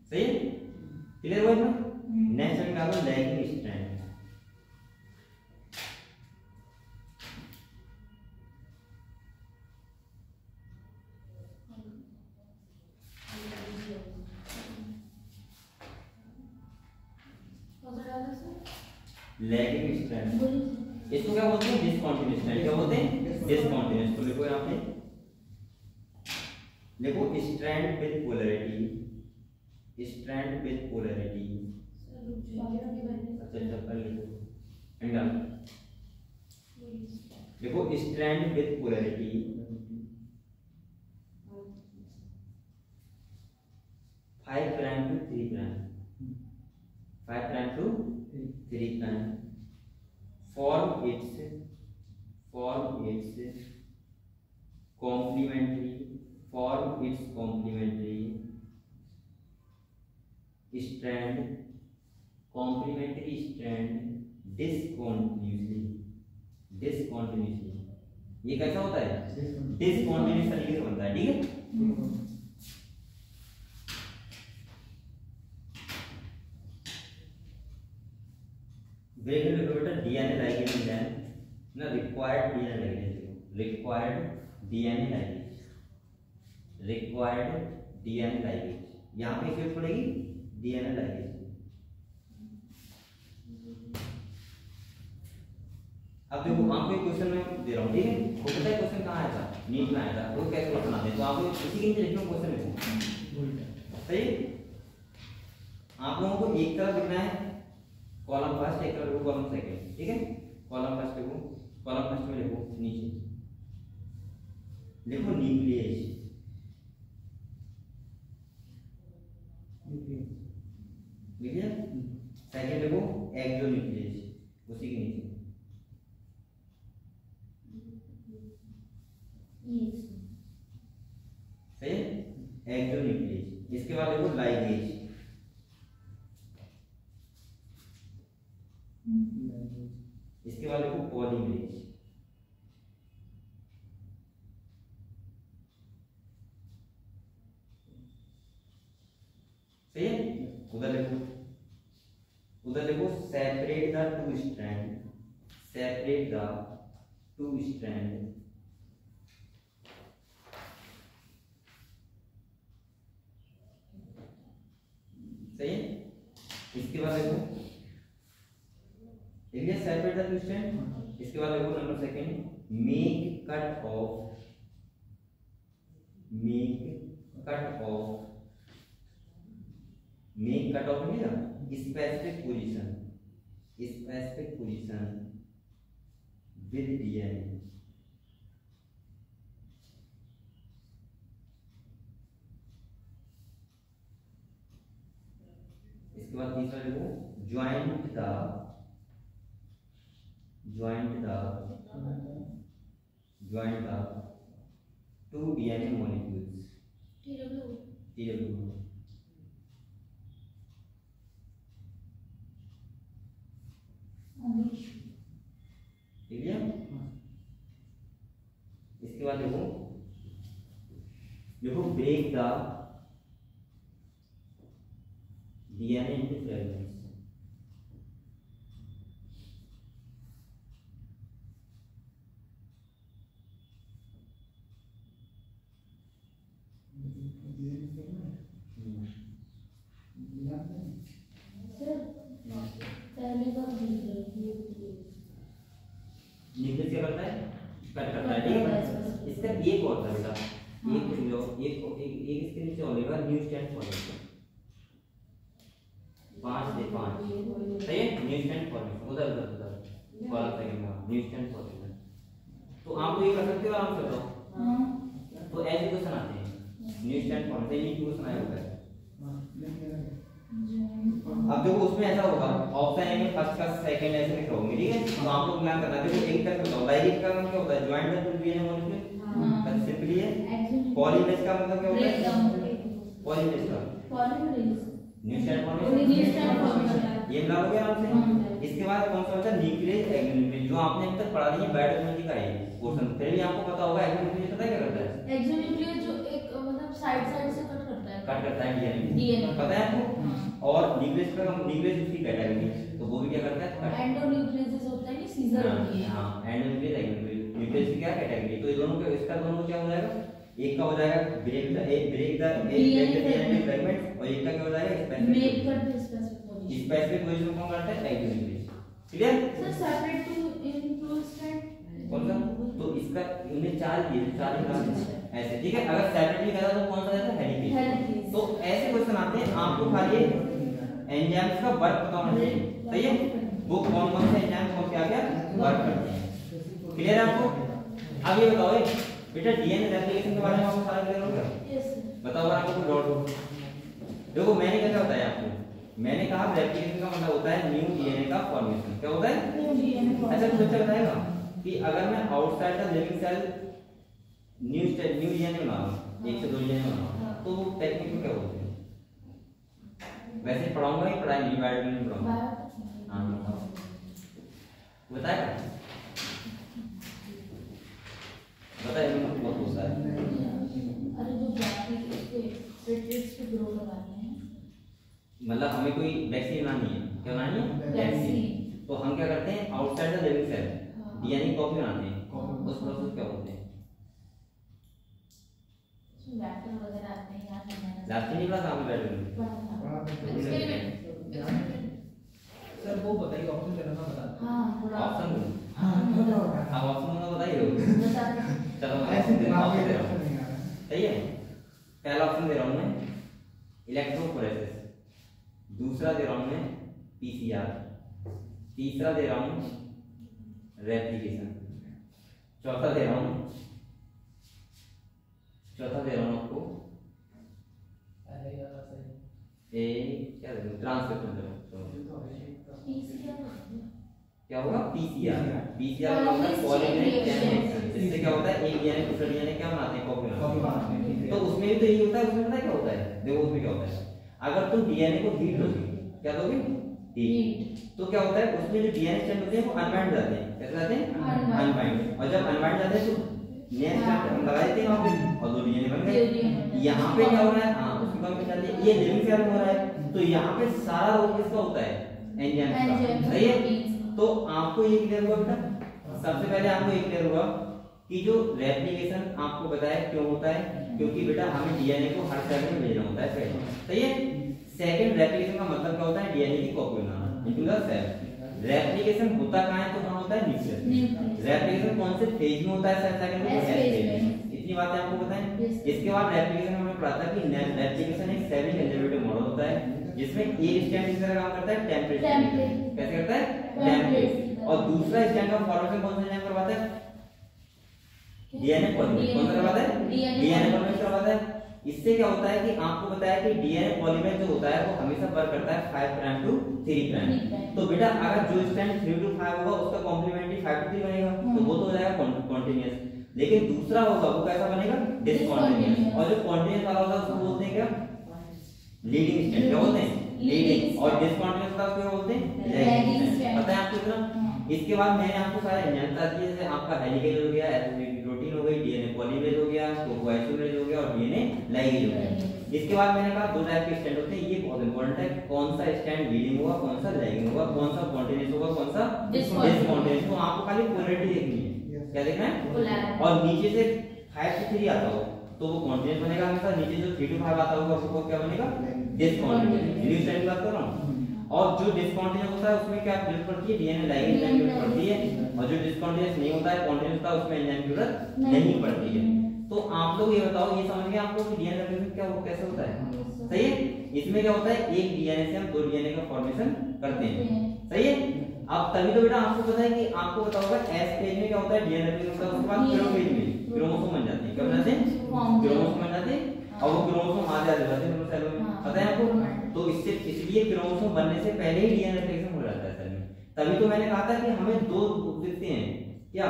सही है, क्लियर हुआ ना। नेक्स्ट निकालो लैगिंग स्ट्रैंड, लैगिंग स्ट्रैंड इसको क्या बोलते हैं? Discontinuous strand. क्या बोलते हैं? डिसकंटीन्यूअस। तो लिखो यहाँ पे, देखो strand with polarity, strand with polarity. अच्छा चल लिखो एंगल। देखो strand with polarity 5 prime to 3 prime, 5 prime to 3 prime form its complementary strand discontinuously। ये कैसा होता है? डिसकंटिन्यूअस तरीके से बनता है। ठीक है, ब्रेक बेटा डीएनए लाइगेज देन ना required DNA ligase, required DNA ligase यहाँ पे इफेक्ट पड़ेगी डीएनए लाइगेज। अब देखो आपको एक क्वेश्चन मैं दे रहा हूँ, ठीक है, वो पता है क्वेश्चन कहाँ आया था? नीट में आया था। वो कैसे बनाते हैं, तो आपको इसी के नीचे लिखना क्वेश्चन लिखो। सही, आप लोगों को एक तरफ लिखना है कॉलम फर्स्ट, एक तरफ लिखो कॉलम सेकंड। ठीक है, कॉलम फर्स्ट लिखो, कॉलम फर्स्ट में लिखो नीचे लिखो न्यूक्लियस, लिख लिया। सेकंड लिखो एक्सोन्यूक्लियस, उसी के नीचे सही एक्सोन्यूक्लियस। इसके बाद लिखो लाइगेज, इसके बाद लिखो पॉलीमरेज, सही है। उधर लिखो separate the two strand, separate the two strand, सही है। इसके बाद देखो area separate the two strand. इसके बाद देखो number second make cut off, make cut off, make cut off मिलेगा specific position, specific position with DNA. इसके बाद तीसरा लिखो joint the, joint the two DNA molecules, TW. ठीक है, इसके बाद देखो break the DNA into fragments, nuclease क्या करता है? कट करता है। ठीक है, इसका एक और था बेटा, एक लो, एक इसके नीचे और लेगा न्यू स्टैंड फॉर्मेशन, 5 से 5, सही है। न्यू स्टैंड फॉर्मेशन उधर कॉलम सेकंड में न्यू स्टैंड फॉर्मेशन। तो आप ये कर सकते हो आराम से, बताओ। तो ऐसे क्वेश्चन आते हैं न्यू स्टैंड फॉर्मेशन, ये क्वेश्चन आया होगा। अब देखो उसमें ऐसा होगा ऑप्शन ए में फर्स्ट का सेकंड ऐसे लिखा होगा। ठीक है, तो आपको प्लान करना है। देखो एक तक बताओ लाइगेज का मतलब क्या होता है? Joint the two DNA molecule, बस सिंपली है। पॉलीमरेज का मतलब क्या होता है? पॉलीमरेज का न्यू स्टैंड फॉर्मेशन, ये मिला हो गया आपसे। इसके बाद कौन सा होता है? न्यूक्लियस एक्सोन्यूक्लियस, जो आपने अभी तक पढ़ा दिया बायोटेक्नोलॉजी का है पोर्शन। फिर भी आपको पता होगा एक्सोन्यूक्लियस पता है क्या करता है? एक्सोन्यूक्लियस जो एक मतलब साइड से कट करता है डीएनए, पता है आपको। और न्यूक्लियस का न्यूक्लियस उसकी कैटेगरी, तो वो भी क्या करता है? एंडोन्यूक्लियस होता है, सीजर होती है। हां, एंडोन्यूक्लियस एक्सोन्यूक्लियस, न्यूक्लियस की क्या कैटेगरी। तो ये दोनों का, इसका दोनों क्या हो जाएगा? एक का हो जाएगा ब्रेक द डीएनए फ्रेगमेंट, और एक का क्या हो जाएगा? Make cut specific position. Specific position कौन करता है? Exonuclease. Clear sir separate two in कौन सा? तो इसका इन्हें 4 दिए, 4 निकाल ऐसे, ठीक है। अगर सेपरेटली करा तो कौन सा रहता है? हेलिकेज। तो ऐसे क्वेश्चन आते हैं, आपको खाली एंजाइम्स का वर्क पता होना चाहिए, सही है। वो कौन कौन से एंजाइम कौन क्या क्या वर्क करते हैं, क्लियर है आपको? अब ये बताओ बेटा, डीएनए रेप्लिकेशन के बारे में आपको सारा क्लियर हो गया? Yes sir. बताओ अगर आपको डाउट हो। देखो मैंने क्या बताया आपको, मैंने कहा रेप्लिकेशन का मतलब होता है न्यू डीएनए का फॉर्मेशन। क्या होता है? New DNA. अच्छा कुछ अच्छा बताएगा कि अगर मैं outside the living cell new DNA बना रहा हूं, 1 से 2 डीएनए बना रहा हूं, तो वो टेक्निक में क्या बोलते हैं? वैसे पढ़ाऊंगा ही, पढ़ाएंगे बायोलॉजी में पढ़ाऊंगा। हां बताएगा, बताइए मुझे बहुत पूछा है। अरे जो जाति के पेटेट्स पे ग्रो लगाने हैं, मतलब हमें कोई वैक्सीन बनानी है, क्या बनानी है? वैक्सीन। तो हम क्या करते हैं, outside the living cell DNA copy बनाते हैं। उस प्रोसेस क्या बोलते हैं? वैक्टर वगैरह आते हैं याद नहीं है। लास्ट नहीं पढ़ा आपने बैठे सर वो बताइए, ऑप्शन देना ना बता। हां ऑप्शन। हां आप ऑप्शन ना बताइए। चलो ऐसे दिमाग में दे रहा हूं, सही है। पहला ऑप्शन दे रहा हूं मैं इलेक्ट्रोफोरेसिस, दूसरा दे रहा हूं मैं पीसीआर, तीसरा दे रहा हूं रेप्लिकेशन, चौथा दे रहा हूं आपको ए क्या दे दूं, ट्रांसक्रिप्शन दे दूं। क्या होगा? पीसीआर। पीसीआर होता है पॉलीमरेज चेन रिएक्शन। इससे क्या होता है, एक डीएनए दूसरे डीएनए क्या बनाते हैं? कॉपी बनाते हैं। तो उसमें भी तो यही होता है। उसमें पता है क्या होता है? देखो उसमें क्या होता है, अगर तुम डीएनए को हीट दोगे, क्या दोगे? हीट, तो क्या होता है उसमें जो डीएनए स्ट्रैंड होते हैं वो अनबाइंड जाते हैं। कैसे जाते हैं? अनबाइंड। और जब अनबाइंड जाते हैं तो नया स्ट्रैंड हम लगा देते हैं वहां पे और 2 डीएनए बन गए। यहाँ पे क्या हो रहा है? हां उसकी कमी जाती है, ये लिविंग सेल में हो रहा है। तो यहाँ पे सारा रोल किसका होता है? एंजाइम का, सही है। तो आपको ये क्लियर हुआ बेटा? सबसे पहले आपको ये क्लियर हुआ कि जो रेप्लिकेशन आपको बताया क्यों होता है, क्योंकि बेटा हमें डीएनए को हर सेल में भेजना होता है, सही है। सेकंड, रेप्लिकेशन का मतलब क्या होता है? डीएनए की कॉपी बनाना इनटू द सेल। रेप्लिकेशन होता कहां है? तो कहां होता है? न्यूक्लियस। रेप्लिकेशन कौन से फेज में होता है? सेकंड में, एस फेज में। इतनी बातें आपको बताएं। इसके बाद रेप्लिकेशन हमने पढ़ा था कि रेप्लिकेशन एक सेमी कंजर्वेटिव मॉडल होता है जिसमें एक स्ट्रैंड इस तरह काम करता है टेम्पलेट। कैसे करता है? टेम्पलेट। और दूसरा स्ट्रैंड का फॉर्मेशन कौन सा एंजाइम करवाता है? DNA polymerase. कौन सा करवाता है? डीएनए पॉलीमरेज करवाता है। इससे क्या होता है कि आपको बताया कि डीएनए पॉलीमरेज जो होता है वो हमेशा वर्क करता है 5 प्राइम टू 3 प्राइम। तो बेटा अगर जो स्ट्रैंड 3 to 5 होगा उसका कॉम्प्लीमेंट्री 5 to 3 बनेगा, तो वो तो हो जाएगा कॉन्टिन्यूअस। लेकिन दूसरा होगा वो कैसा बनेगा? डिसकंटीन्यूअस। और जो कॉन्टिन्यूअस वाला होगा उसको बोलते हैं क्या? Leading strand. क्या बोलते हैं? लीडिंग। और डिसकंटीन्यूअस का क्या बोलते हैं? Lagging strand. पता है आपको इतना? इसके बाद मैंने आपको सारे एंजाइम बता दिए, जैसे आपका हेलिकेज हो गया, प्रोटीन हो गई, डीएनए पॉलीमरेज हो गया, टोकोआइसोमरेज हो गया और डीएनए लाइगेज हो गया। इसके बाद मैंने कहा 2 टाइप के स्ट्रैंड होते हैं, ये बहुत इंपॉर्टेंट है। कौन सा स्ट्रैंड लीडिंग होगा, कौन सा लैगिंग होगा, कौन सा कॉन्टिन्यूअस होगा, कौन सा डिसकंटीन्यूअस। तो आपको खाली पोलैरिटी देखनी है। क्या देखना है? और नीचे से 5 to 3 आता हो तो वो कॉन्टिन्यूअस बनेगा हमेशा, नीचे जो 3 to 5 आता होगा वो क्या बनेगा? डिसकंटीन्यूअस। न्यू स्ट्रैंड की बात कर रहा हूं। और जो डिसकंटीन्यूअस होता है उसमें क्या जरूरत पड़ती है? डीएनए लाइगेज एंजाइम की जरूरत पड़ती है। और जो डिसकंटीन्यूअस नहीं होता है, कॉन्टिन्यूअस होता है, उसमें एंजाइम की जरूरत नहीं पड़ती है। तो आप लोग ये बताओ, ये समझ गए आप लोग कि डीएनए रेप्लिकेशन क्या कैसे होता है? सही है। इसमें क्या होता है, एक डीएनए से हम 2 डीएनए का फॉर्मेशन करते हैं, सही है। अब तभी तो बेटा आपको पता है कि आपको पता होगा एस फेज में क्या होता है? डीएनए रेप्लिकेशन होता है। उसके बाद प्रोफेज में क्रोमोसोम बन जाते हैं। क्या बन जाते हैं? क्रोमोसोम बन जाते हैं। और वो क्रोमोसोम आगे आ जाते हैं सेल में, पता है आपको? तो इसलिए क्रोमोसोम बनने से पहले ही डीएनए रेप्लिकेशन हो जाता है सेल में। तभी तो मैंने कहा था कि हमें 2 दिखते हैं, क्या?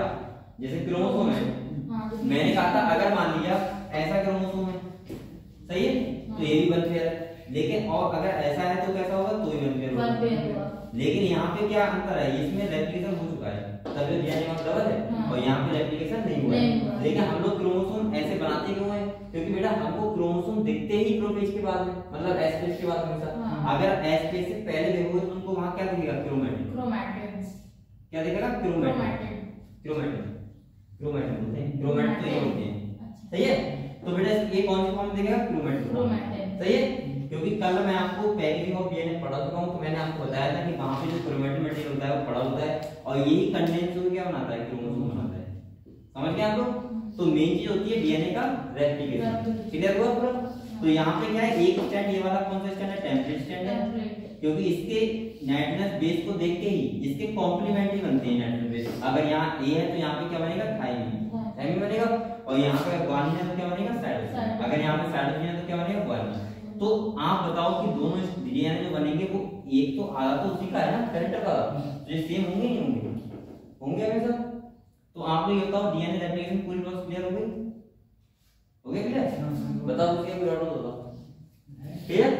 जैसे क्रोमोसोम है, मैंने कहा था अगर मान लिया ऐसा क्रोमोसोम है, सही है, तो ये भी 1 पेयर है। लेकिन और अगर ऐसा है तो कैसा होगा? तो ही 1 पेयर होगा। लेकिन यहाँ पे क्या अंतर है? इसमें रेप्लिकेशन हो चुका है, तभी डीएनए का डबल है। और यहाँ पे रेप्लिकेशन नहीं हुआ है। लेकिन हम लोग क्रोमोसोम ऐसे बनाते क्यों हैं? क्योंकि बेटा हमको क्रोमोसोम दिखते ही प्रोफेज के बाद में, मतलब एस फेज के बाद हमेशा। अगर एस फेज से पहले देखोगे तो तुमको वहां क्या दिखेगा? क्रोमैटिन। क्या दिखेगा? क्रोमैटिन। बोलते हैं। क्रोमैटिन तो ये होते हैं, सही है। तो बेटा ये कौन सी फॉर्म दिखेगा? क्रोमैटिन, सही है। क्योंकि कल मैं आपको पैकेजिंग ऑफ डीएनए पढ़ा चुका हूं, तो मैंने आपको बताया था कि वहां पे जो क्रोमेटिन मटेरियल होता है वो पड़ा होता है और यही कंडेंस होकर क्या बनाता है, क्रोमोसोम बनाता है। समझ गए आप लोग? तो मेन चीज होती है डीएनए का रेप्लिकेशन। क्लियर हुआ पूरा? तो यहाँ पे क्या है, एक स्टैंड ये वाला कौन सा स्टैंड है, टेम्पलेट स्टैंड है, क्योंकि इसके नाइट्रोजनस बेस को देख के ही इसके कॉम्प्लीमेंट्री बनते हैं नाइट्रोजन बेस। अगर यहाँ ए है तो यहाँ पे क्या बनेगा, थाइमिन बनेगा, और यहाँ पे ग्वानिन है तो क्या बनेगा, साइटोसिन। अगर यहाँ पे साइटोसिन है तो क्या बनेगा, ग्वानिन। तो आप बताओ कि दोनों डीएनए जो बनेंगे वो एक तो आधा तो उसी का है ना, करंट का, तो ये सेम होंगे नहीं होंगे, होंगे हमेशा। तो आप लोग ये बताओ डीएनए रेप्लिकेशन पूरी प्रोसेस क्लियर हो गई? हो गया क्लियर? बताओ उसके कोई डाउट होगा? क्लियर?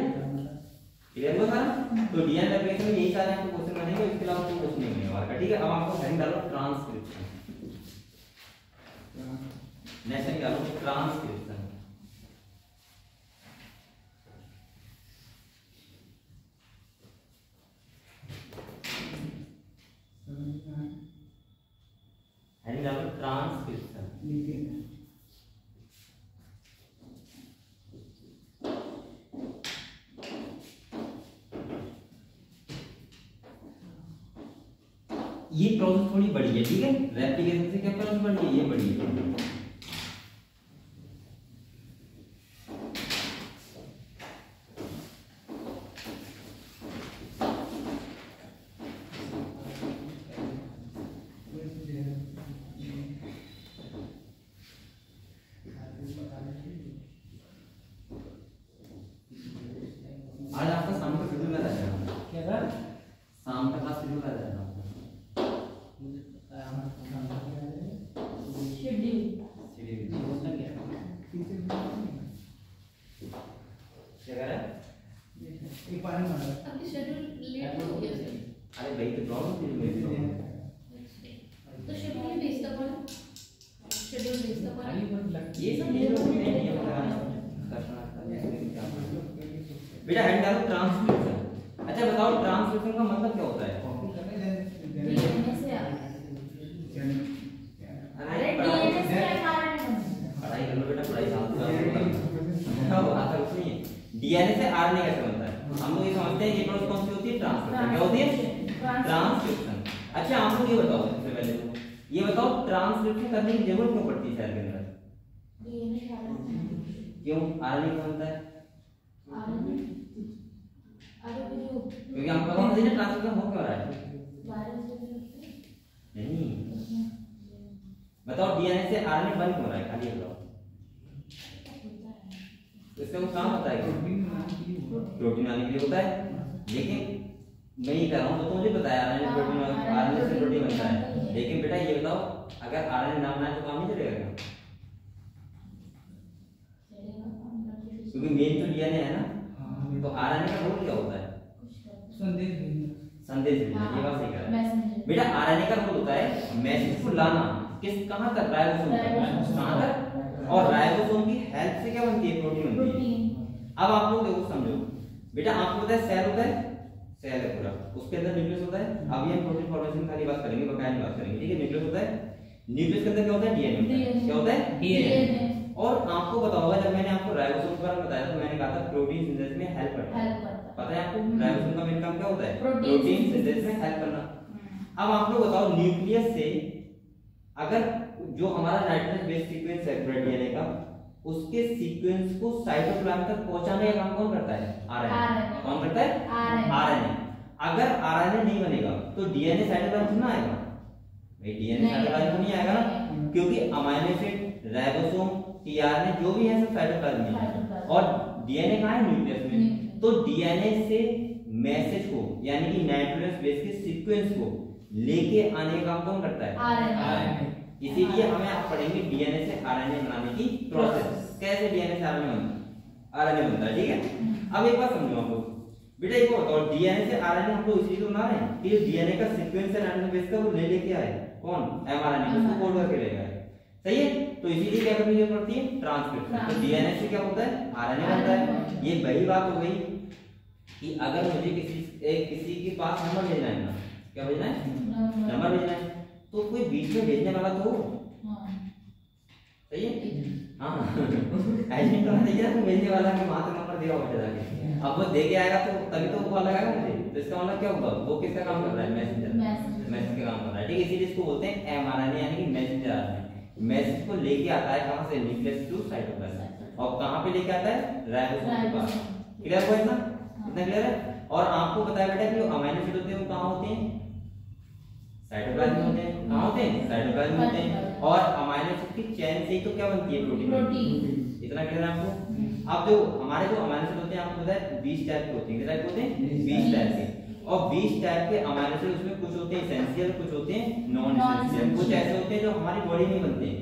क्लियर हुआ सारा? तो डीएनए रेप्लिकेशन में यही सारे आपको क्वेश्चन बनेंगे, इसके अलावा कोई क्वेश्चन नहीं बनेगा हमारा। ठीक है, अब आपको हेडिंग डालो ट्रांसक्रिप्शन। नेक्स्ट हेडिंग डालो ट्रांसक्रिप्शन। हेडिंग डालो ट्रांसक्रिप्शन। ये प्रोसेस थोड़ी बड़ी है, ठीक है, रेप्लिकेशन से क्या प्रोसेस बड़ी है, ये बड़ी है। आज आपका शाम का शेड्यूल आ जाएगा, क्या सर? शाम का क्लास शेड्यूल आ जाएगा अरे भाई तो प्रॉब्लम थी मेरी तो शेड्यूल भेजता कौन? शेड्यूल भेजता कौन? ये सब ये लोग नहीं है बेटा। हेड डालो ट्रांसक्रिप्शन। अच्छा बताओ ट्रांसक्रिप्शन का मतलब क्या होता है? डीएनए से अरे डीएनए से आरएनए। पढ़ाई कर लो बेटा, पढ़ाई आता कुछ नहीं है। डीएनए से आरएनए कैसे बनता है? हम लोग ये समझते हैं ये प्रोसेस कौन सी होती है, ट्रांसक्रिप्शन। क्या होती है? ट्रांसक्रिप्शन। अच्छा आप लोग ये बताओ, सबसे पहले तो ये बताओ ट्रांसक्रिप्शन करने की जरूरत क्यों पड़ती है सेल के अंदर? क्यों आरएनए बनता है? क्योंकि हम पता नहीं ना ट्रांसक्रिप्शन हो क्यों रहा है। नहीं बताओ डीएनए से आरएनए बन क्यों रहा है, खाली बताओ। इसका वो काम होता है प्रोटीन आने के लिए होता है, लेकिन मैं ये कह रहा हूँ तो मुझे बताया आरएनए प्रोटीन, आरएनए से प्रोटीन बनता है। लेकिन बेटा ये बताओ अगर आरएनए ना बनाए तो काम नहीं चलेगा क्या? क्योंकि मेन तो डीएनए है ना, तो आरएनए का रोल क्या होता है? संदेश भेजना। ये बात सही कह रहा है बेटा। आरएनए का रोल होता है मैसेज को लाना, किस कहां तक, राइबोसोम तक, कहां तक, और राइबोसोम की हेल्प से क्या बनती है, प्रोटीन बनती है। अब आप लोग देखो समझो बेटा, आपको पता है सेल होता है, सेल है पूरा, उसके अंदर न्यूक्लियस होता है। अभी हम प्रोटीन फॉर्मेशन खाली बात करेंगे, बकाया नहीं बात करेंगे, ठीक है। न्यूक्लियस होता है, न्यूक्लियस के अंदर क्या होता है, डीएनए। क्या होता है? डीएनए। और आपको पता होगा जब मैंने आपको राइबोसोम के बारे में बताया तो मैंने कहा था प्रोटीन सिंथेसिस में हेल्प करता है। पता है आपको राइबोसोम का मेन काम क्या होता है? प्रोटीन सिंथेसिस में हेल्प करना। अब आप लोग बताओ न्यूक्लियस से अगर जो हमारा नाइट्रोजन बेस सीक्वेंस है पूरा डीएनए का, उसके सीक्वेंस को साइटोप्लाज्म तक पहुंचाने का काम कौन करता है? आरएनए। कौन करता है? आरएनए। अगर आरएनए नहीं बनेगा तो डीएनए साइटोप्लाज्म में आएगा भाई, डीएनए साइटोप्लाज्म नहीं आएगा ना, क्योंकि अमीनो एसिड, राइबोसोम, टीआरएनए जो भी है सब साइटोप्लाज्म में है, और डीएनए कहां है? न्यूक्लियस में। तो डीएनए से मैसेज को यानी कि नाइट्रोजन बेस के सीक्वेंस को लेके आने का काम कौन करता है? आरएनए। इसीलिए हमें आप पढ़ेंगे डीएनए से आरएनए बनाने की प्रोसेस, कैसे डीएनए से आरएनए बनता है, ठीक है। अब एक बात समझो आप लोग बेटा, ये बताओ डीएनए से आरएनए हम लोग इसलिए तो बना रहे हैं कि डीएनए का सीक्वेंस है नाइट्रोजन बेस का, वो ले लेके आए कौन? एमआरएनए, उसको कोड करके ले गए, सही है। तो इसीलिए क्या करनी जरूरत पड़ती है? ट्रांसक्रिप्शन। तो डीएनए से क्या होता है? आरएनए बनता है। ये वही बात हो गई कि अगर मुझे किसी के पास नंबर भेजना है ना, क्या भेजना है? नंबर भेजना है, तो कोई बीच में भेजने वाला तो सही है। हाँ एजेंट होना चाहिए ना, भेजने वाला के वहां से नंबर देगा बेटा जाके, अब वो दे के आएगा तो तभी तो वो लगाएगा मुझे, तो इसका मतलब क्या होगा, वो किसका काम कर रहा है, मैसेंजर, मैसेज का काम कर रहा है, ठीक है। इसीलिए इसको बोलते हैं एमआरएनए यानी कि मैसेंजर आरएनए। मैसेज को लेके आता है कहां से, न्यूक्लियस टू साइटोप्लाज्म, और कहां पे लेके आता है, राइबोसोम के पास। क्लियर हुआ इतना, इतना क्लियर है। और आपको बताया बेटा कि जो अमीनो एसिड होते हैं वो कहां होते हैं, साइटोप्लाज्म में होते हैं। कहां होते हैं, साइटोप्लाज्म में होते हैं। और अमीनो एसिड की चेन से ही तो क्या बनती है, प्रोटीन। इतना क्लियर है आपको। अब जो हमारे जो अमीनो एसिड होते हैं आपको पता है 20 टाइप के होते हैं, कितने टाइप के होते हैं, 20 टाइप के। और 20 टाइप के अमीनो एसिड, उसमें कुछ होते हैं एसेंशियल, कुछ होते हैं नॉन एसेंशियल, कुछ ऐसे होते हैं जो हमारी बॉडी में बनते हैं,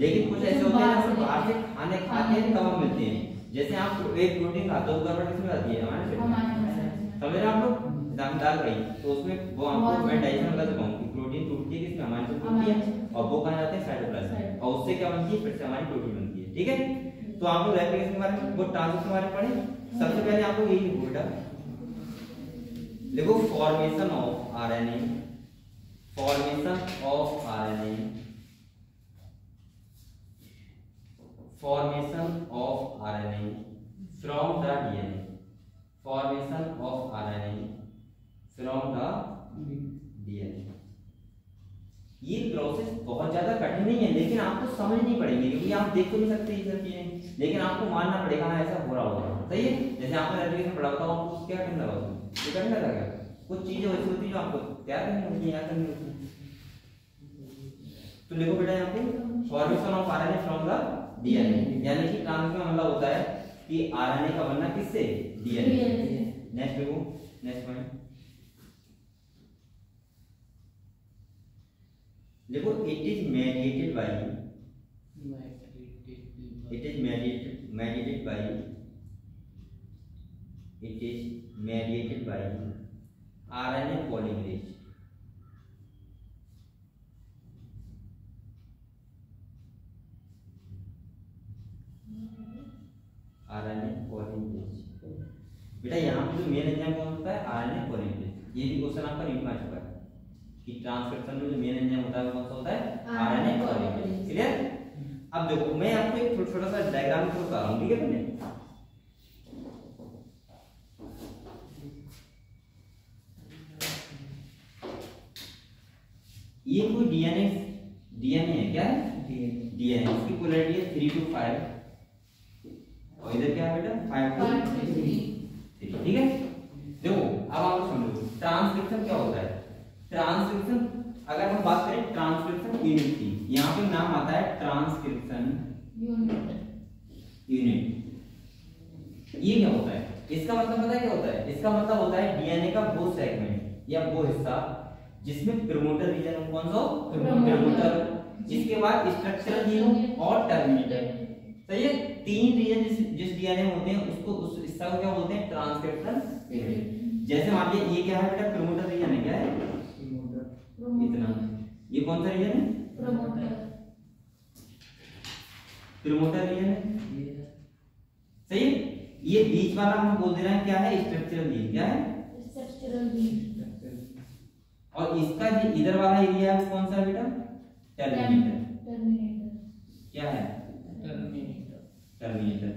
लेकिन कुछ ऐसे होते हैं जो बाहर से खाने खाते हैं तब मिलते हैं। जैसे आप एक प्रोटीन खाते हो, गड़बड़ किसमें आती है, अमीनो एसिड, समझ रहे हैं आप लोग, दाल रही तो उसमें वो आपको मैं डाइजेशन बता सकता हूं कि प्रोटीन टूटती है किसमें, अमीनो एसिड टूटती है, और वो कहां जाते हैं, साइटोप्लाज्म, और उससे क्या बनती है, फिर से हमारी प्रोटीन बनती है, ठीक है। तो आप लोग रेप्लिकेशन के बारे में, वो ट्रांसक्रिप्शन के बारे में पढ़े। सबसे पहले आप लोग यही लिखो बेटा, देखो formation of RNA, formation of RNA, formation of RNA from the DNA, formation of RNA from the DNA. ये प्रोसेस बहुत ज्यादा कठिन नहीं है, लेकिन आपको समझनी पड़ेगी, क्योंकि आप देख तो नहीं सकते ये सब चीजें, लेकिन आपको मानना पड़ेगा हाँ ऐसा हो रहा होगा, सही है। जैसे आपने रेप्लिकेशन पढ़ा होता है, क्या कठिन लगा, ये कठिन लगा क्या, कुछ चीजें वैसी होती है जो आपको तैयार करनी होती है, याद करनी होती है। तो लिखो बेटा यहाँ पे formation of RNA from the DNA, यानी कि ट्रांसक्रिप्शन का मतलब होता है कि आरएनए का बनना किससे, डीएनए। नेक्स्ट लिखो, नेक्स्ट पॉइंट देखो, it is mediated bye, it is mediated bye, it is mediated by RNA polymerase, RNA polymerase. बेटा यहाँ पे जो मेन एंजाइम कौन होता है, आरएनए पॉलीमरेज। ये भी क्वेश्चन आपका रीड में आ चुका है कि ट्रांसक्रिप्शन में जो मेन एंजाइम होता है वो कौन सा होता है, आरएनए पॉलीमरेज। क्लियर। अब देखो मैं आपको एक छोटा सा डायग्राम को बता रहा हूं, ठीक है बने। ये कोई डीएनए है, क्या है, डीएनए, इसकी पोलैरिटी है 3 to 5, और इधर क्या है बेटा 5 to 3, ठीक है। देखो अब आप समझो ट्रांसक्रिप्शन क्या होता है। ट्रांसक्रिप्शन अगर हम बात करें ट्रांसक्रिप्शन यूनिट की, यहाँ पे नाम आता है ट्रांसक्रिप्शन यूनिट। ये क्या होता है, इसका मतलब पता है क्या होता है, इसका मतलब होता है डीएनए का वो सेगमेंट या वो हिस्सा जिसमें प्रमोटर रीजन, कौन सा प्रमोटर, इसके बाद स्ट्रक्चरल रीजन और टर्मिनेटर, सही है। 3 रीजन जिस डीएनए में होते हैं उसको, उस हिस्सा को क्या बोलते हैं, ट्रांसक्रिप्शन यूनिट। जैसे मान लीजिए ये क्या है बेटा, प्रमोटर रीजन है, क्या है इतना, ये कौन सा रीजन है, प्रमोटर रीजन है, सही है। ये बीच वाला हम बोल दे रहे हैं क्या है, स्ट्रक्चरल रीजन, क्या है स्ट्रक्चरल रीजन। और इसका जो इधर वाला एरिया है वो कौन सा है बेटा, टर्मिनेटर, क्या है टर्मिनेटर।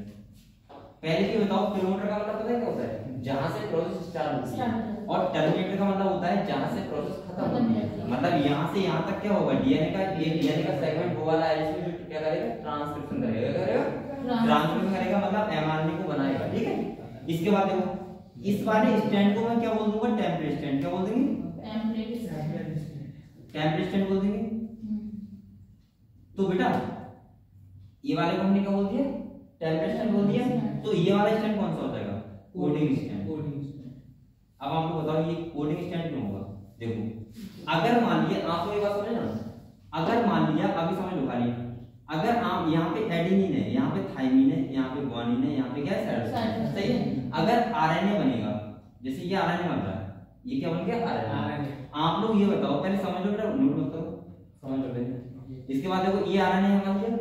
पहले ये बताओ प्रमोटर का मतलब पता है क्या होता है, जहां से प्रोसेस स्टार्ट होती है, और टर्मिनेटर का मतलब होता है जहां से प्रोसेस खत्म होती है। मतलब यहां से यहां तक क्या होगा, डीएनए का, ये डीएनए का सेगमेंट वो वाला है जिसमें जो क्या करेगा, ट्रांसक्रिप्शन करेगा, ट्रांसक्रिप्शन करेगा मतलब एमआरएनए को बनाएगा, ठीक है। इसके बाद देखो इस वाले स्टैंड को मैं क्या बोल दूंगा, टेम्पलेट स्टैंड, क्या बोल देंगे, टेम्पलेट स्टैंड बोल देंगे। तो बेटा ये वाले को हमने क्या बोल दिया, टेम्पलेट स्टैंड बोल दिया। तो ये वाला स्टैंड कौन सा हो जाएगा, कोडिंग स्टैंड। अब आपको बताओ ये कोडिंग स्टैंड क्यों होगा। देखो अगर मान लिया, आपको ये बात समझे ना, अगर मान लिया, अभी समझ लो खाली, अगर आप यहाँ पे एडेनिन है, यहाँ पे थाइमिन है, यहाँ पे ग्वानिन है, यहाँ पे क्या है साइटोसिन, सही है। अगर आरएनए बनेगा, जैसे ये आरएनए बन रहा है, ये क्या बन गया आरएनए। आप लोग ये बताओ, पहले समझ लो बेटा, नोट मत करो, समझ लो पहले। इसके बाद देखो ये आरएनए है मान लिया,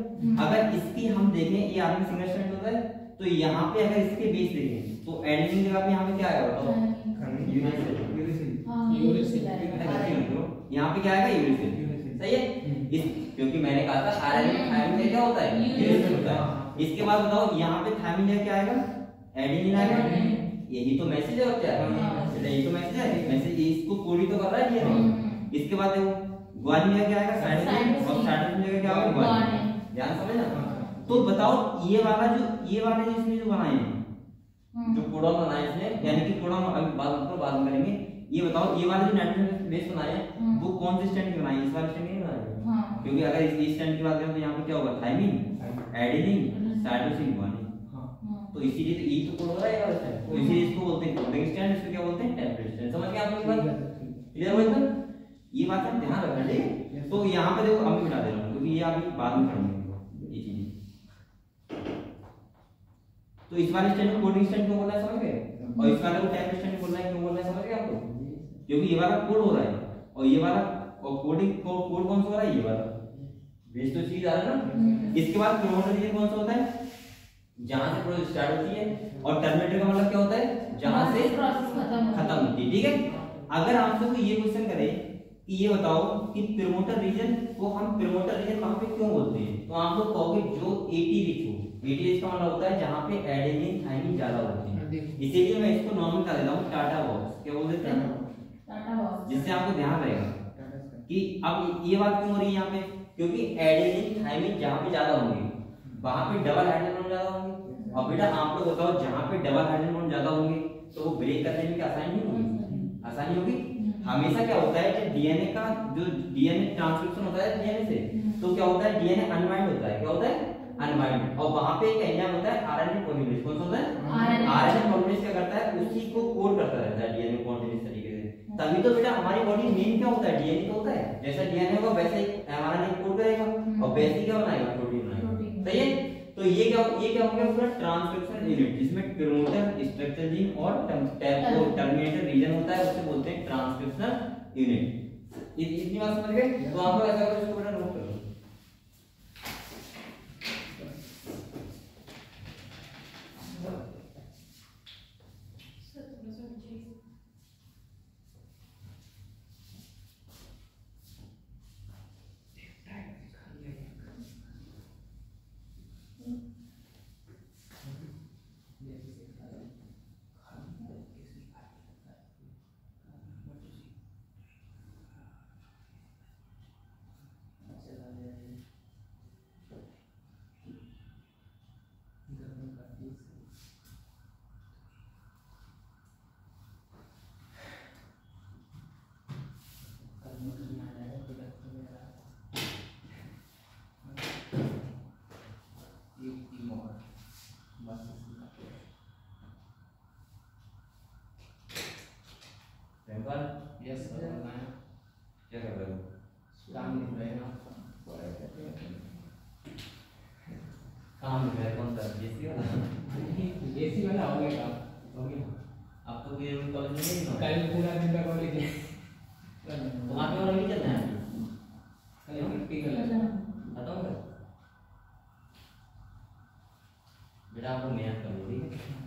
अगर इसकी हम देखें, ये आरएनए सिंगल स्ट्रैंड होता है, तो यहाँ पे अगर इसके बेस देखें तो एडेनिन की जगह पे यहाँ पे क्या आएगा बताओ, यूरेसिल, यहाँ पे क्या आएगा यूरेसिल, सही है। क्योंकि मैंने कहा था आरएनए थायमिन में क्या होता है, यूनिट होता है। इसके बाद बताओ यहाँ पे थायमिन में क्या आएगा, एडेनिन आएगा। यही तो मैसेज है और क्या है, यही तो मैसेज है। मैसेज इसको कोडी तो कर रहा है डीएनए। इसके बाद देखो ग्वानिन में क्या आएगा, साइटोसिन, और साइटोसिन में क्या होगा, ग्वानिन। ध्यान समझना। तो बताओ ये वाला जो इसने जो बनाए हैं, जो कोडॉन बनाए इसने, यानी कि कोडॉन अभी बाद में करेंगे। ये बताओ ये वाले जो नाइट्रोजन बेस बनाए हैं वो कौन से स्टैंड के बनाए, इस वाले स्टैंड के नहीं बनाए। क्योंकि अगर इस स्टैंड की बात करें तो यहाँ पे क्या होगा, थायमिन, एडेनिन, साइटोसिन, ग्वानिन। तो इसीलिए तो ई तो कोड हो रहा है ये वाला स्टैंड, तो इसीलिए इसको बोलते हैं कोडिंग स्टैंड, इसको क्या बोलते हैं, टेम्पलेट स्टैंड। समझ गए आप लोग बात, क्लियर हुआ एकदम। ये बात आप ध्यान रखना, ठीक है। तो यहाँ पे देखो अब मिटा दे रहा हूँ क्योंकि ये अभी बाद में पढ़ेंगे ये चीजें। तो इस वाले स्टैंड को कोडिंग स्टैंड क्यों बोलना है, समझ गए। और इस वाले को टेम्पलेट स्टैंड बोलना है, क्यों बोलना है, समझ गए आप लोग। क्योंकि ये वाला कोड हो रहा है और ये वाला कोडिंग कोड कौन सा हो रहा है, ये वाला बेस तो चीज आ रहा है ना। इसके बाद प्रोमोटर रीजन कौन सा होता है, जहां से प्रोसेस स्टार्ट होती है, और टर्मिनेटर का मतलब क्या होता है, जहां से प्रोसेस खत्म होती है, ठीक है। अगर आपसे कोई ये क्वेश्चन करे कि ये बताओ कि प्रोमोटर रीजन को हम प्रोमोटर रीजन वहां पे क्यों बोलते हैं, तो आप लोग कहोगे जो एटी रिच हो। एटी रिच का मतलब होता है जहां पे एडेनिन थायमिन ज्यादा होते हैं। इसीलिए मैं इसको नॉर्मल कर देता हूं टाटा बॉक्स, क्या बोल देते हैं, टाटा बॉक्स, जिससे आपको ध्यान रहेगा कि अब ये बात क्यों हो रही है यहाँ पे, क्योंकि एडेनिन थायमिन जहां पे ज्यादा होंगे वहां पे डबल हाइड्रोजन बॉन्ड ज्यादा होंगे। और बेटा आप लोग बताओ जहां पे डबल हाइड्रोजन बॉन्ड ज्यादा होंगे तो वो ब्रेक करने में क्या आसानी नहीं होगी, आसानी होगी। हमेशा क्या होता है कि डीएनए का जो डीएनए ट्रांसक्रिप्शन होता है डीएनए से, तो क्या होता है, डीएनए अनवाइंड होता है, क्या होता है, अनवाइंड। और वहां पे एक एंजाइम होता है आरएनए पॉलीमरेज, कौन सा होता है, आरएनए पॉलीमरेज क्या करता है, उसी को कोड करता रहता है डीएनए कॉन्टिन्यूअस तरीके से। तभी तो बेटा हमारी बॉडी मेन क्या होता है, डीएनए होता है। जैसा डीएनए होगा वैसे ही एमआरएनए कोड करेगा और वैसे ही क्या बनाएगा, प्रोटीन बनाएगा, सही है। तो ये क्या हो गया, पूरा ट्रांसक्रिप्शन यूनिट, जिसमें प्रोमोटर, स्ट्रक्चर जीन और टर्मिनेटर रीजन होता है, उसे बोलते हैं ट्रांसक्रिप्शनल यूनिट। इतनी बात समझ गए। तो आपको ऐसा करो, इसको बेटा नोट कर लो। यस सर, क्या कर रहे हो, काम लिख रहे हैं आप, काम लिख रहे हैं, कौन सा, जेसी वाला, जेसी वाला हो गया काम, हो गया। आप तो कोई कॉलेज में नहीं, कल पूरा दिन का कॉलेज है, तो आप वाला नहीं चलना है, कल प्रैक्टिकल है, खत्म हो गया बेटा। आप लोग मेहनत कर लो, ठीक है।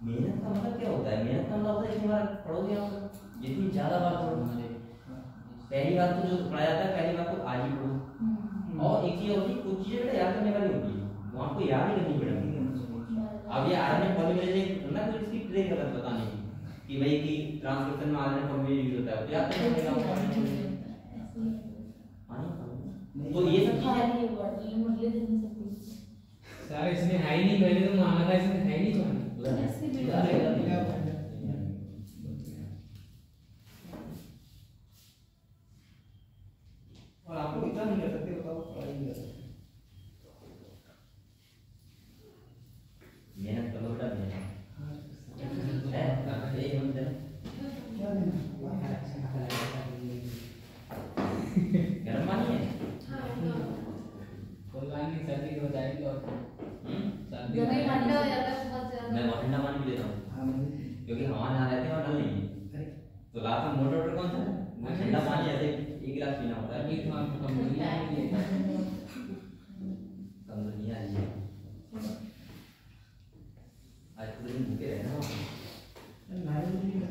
मेहनत का मतलब क्या होता है, मेहनत का मतलब होता है जितनी बार पढ़ोगे आप, जितनी ज्यादा बार पढ़ोगे। पहली बार तो जो पढ़ाया जाता है पहली बार तो आज ही पढ़ो। और एक चीज होती है, कुछ चीजें बेटा याद करने वाली होती है, वो आपको याद ही करनी पड़ेगी। अब ये आरएनए पॉलीमरेज ना, तो इसकी ट्रिक है बताने की कि भाई कि ट्रांसक्रिप्शन में आरएनए पॉलीमरेज यूज होता है, तो याद करना पड़ेगा। तो ये सब चीजें सर इसमें है ही नहीं, मैंने तो मांगा था, इसमें है नहीं कौन। और आप लोग इतना नहीं कर सकते, बताओ, पढ़ाई नहीं कर सकते। मेहनत करो बेटा, मेहनत है ये हम जरा गर्म पानी है, कोई बात नहीं, सर्दी हो जाएगी और सर्दी जब ठंडा हो जाता है बहुत ज्यादा, मैं ठंडा पानी पी लेता हूँ क्योंकि हवा ना रहती है और नल नहीं है। तो रात में मोटर कौन सा है, ठंडा पानी ऐसे एक गिलास पीना होता है। अभी तो आपको कमजोरी आ रही है, कमजोरी आ रही है, आज पूरे दिन भूखे रहना।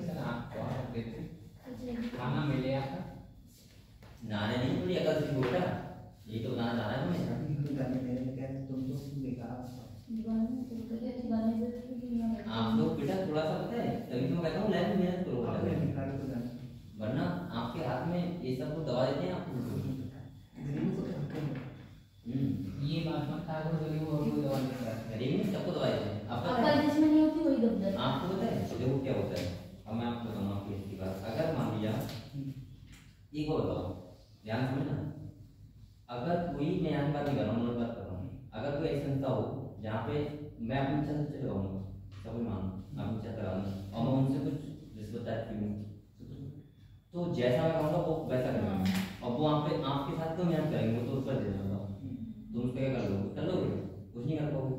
सर आपको थोड़ा सा पता है, तभी तो मैं कहता हूँ लैब में मेहनत करो, वरना आपके हाथ में ये सब को दबा देते हैं आपको। ये बात मत कहा करो कि वो दवा लेकर आता है। रेमिंग सबको दबा देते हैं। आपका जिसमें नहीं होती वही दब जाती है। आपको पता है देखो क्या होता है, अब मैं आपको बताऊँ आपकी इसकी बात। अगर मान लिया एक बार बताओ, ध्यान समझना, अगर कोई मैं यहाँ बात नहीं कर रहा हूँ, बात कर रहा हूँ, अगर कोई ऐसी संस्था हो जहाँ पे मैं अपनी इच्छा से लगाऊंगा, सब मान अपनी इच्छा से लगाऊंगा और मैं उनसे कुछ रिश्वत टाइप की हूँ, तो जैसा मैं कहूँगा वो वैसा करेंगे और वो आप पे आपके साथ तो मेहनत करेंगे, वो तो ऊपर दे देगा, तुम उस पर क्या कर लोगे, कुछ नहीं कर पाओगे।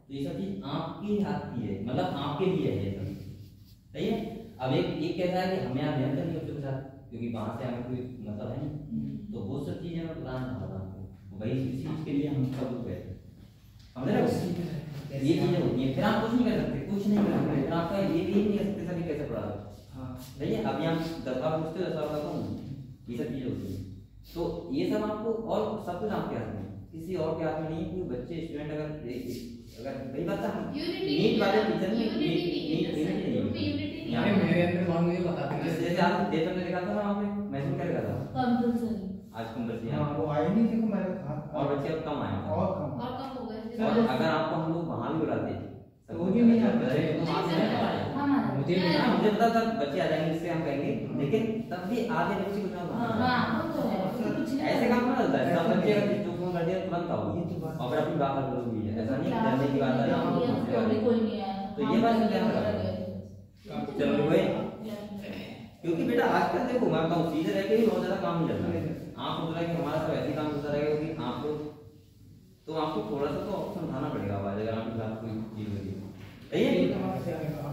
तो ये सब चीज आपके हाथ की है, मतलब आपके लिए है ये सब, सही है। अब एक कैसा है कि हमें यहाँ मेहनत करनी बच्चों के साथ, क्योंकि वहाँ से हमें कोई मतलब है नहीं, तो वो सब चीजें मैं बताना चाहता हूँ आपको, वही इसी चीज के लिए हम सब लोग गए, समझ रहे हो। ये चीजें होती है, फिर आप कुछ नहीं कर सकते, कुछ नहीं कर सकते, फिर आपका ये भी नहीं कर सकते सभी कैसे पढ़ा रहे, सही है। अभी हम 10 बार पूछते 10 बार बताता हूँ, ये सब चीजें होती है। तो ये सब आपको और सब कुछ आपके हाथ में, किसी और के हाथ में नहीं है। कोई बच्चे स्टूडेंट अगर वही बात है, नीट वाले टीचर में यूनिटी नहीं है। अरे मेरे अंदर मान मुझे बता दे, जैसे आप डेट में लिखा था ना वहाँ पे, मैंने क्या लिखा था कंपल्सरी, आज कंपल्सरी, हां वो आए नहीं, देखो मैंने कहा और बच्चे अब कम आए और कम हो गए। और अगर आपको हम लोग वहाँ भी बुलाते तो वो भी नहीं आता है। तो वहाँ से नहीं आए। मुझे मुझे पता था बच्चे आ जाएंगे, इससे हम कहेंगे, लेकिन तब भी आधे बच्चे कुछ ना ऐसे काम नहीं होता है। सब बच्चे अगर जो फोन कर दिया तुरंत आओ और फिर अपनी बात कर लोगी, ऐसा नहीं डरने की बात है। कोई नहीं आया तो ये बात ध्यान रखो, चलो भाई, क्योंकि बेटा आजकल देखो मैं बताऊँ सीधे रह के ही बहुत ज्यादा काम नहीं चल रहा है। आप सोच रहे हैं कि हमारा सब ऐसे काम होता रहेगा, क्योंकि आप लोग तो आपको थोड़ा सा तो ऑप्शन उठाना पड़ेगा आवाज, अगर आपके साथ कोई चीज होगी, सही है।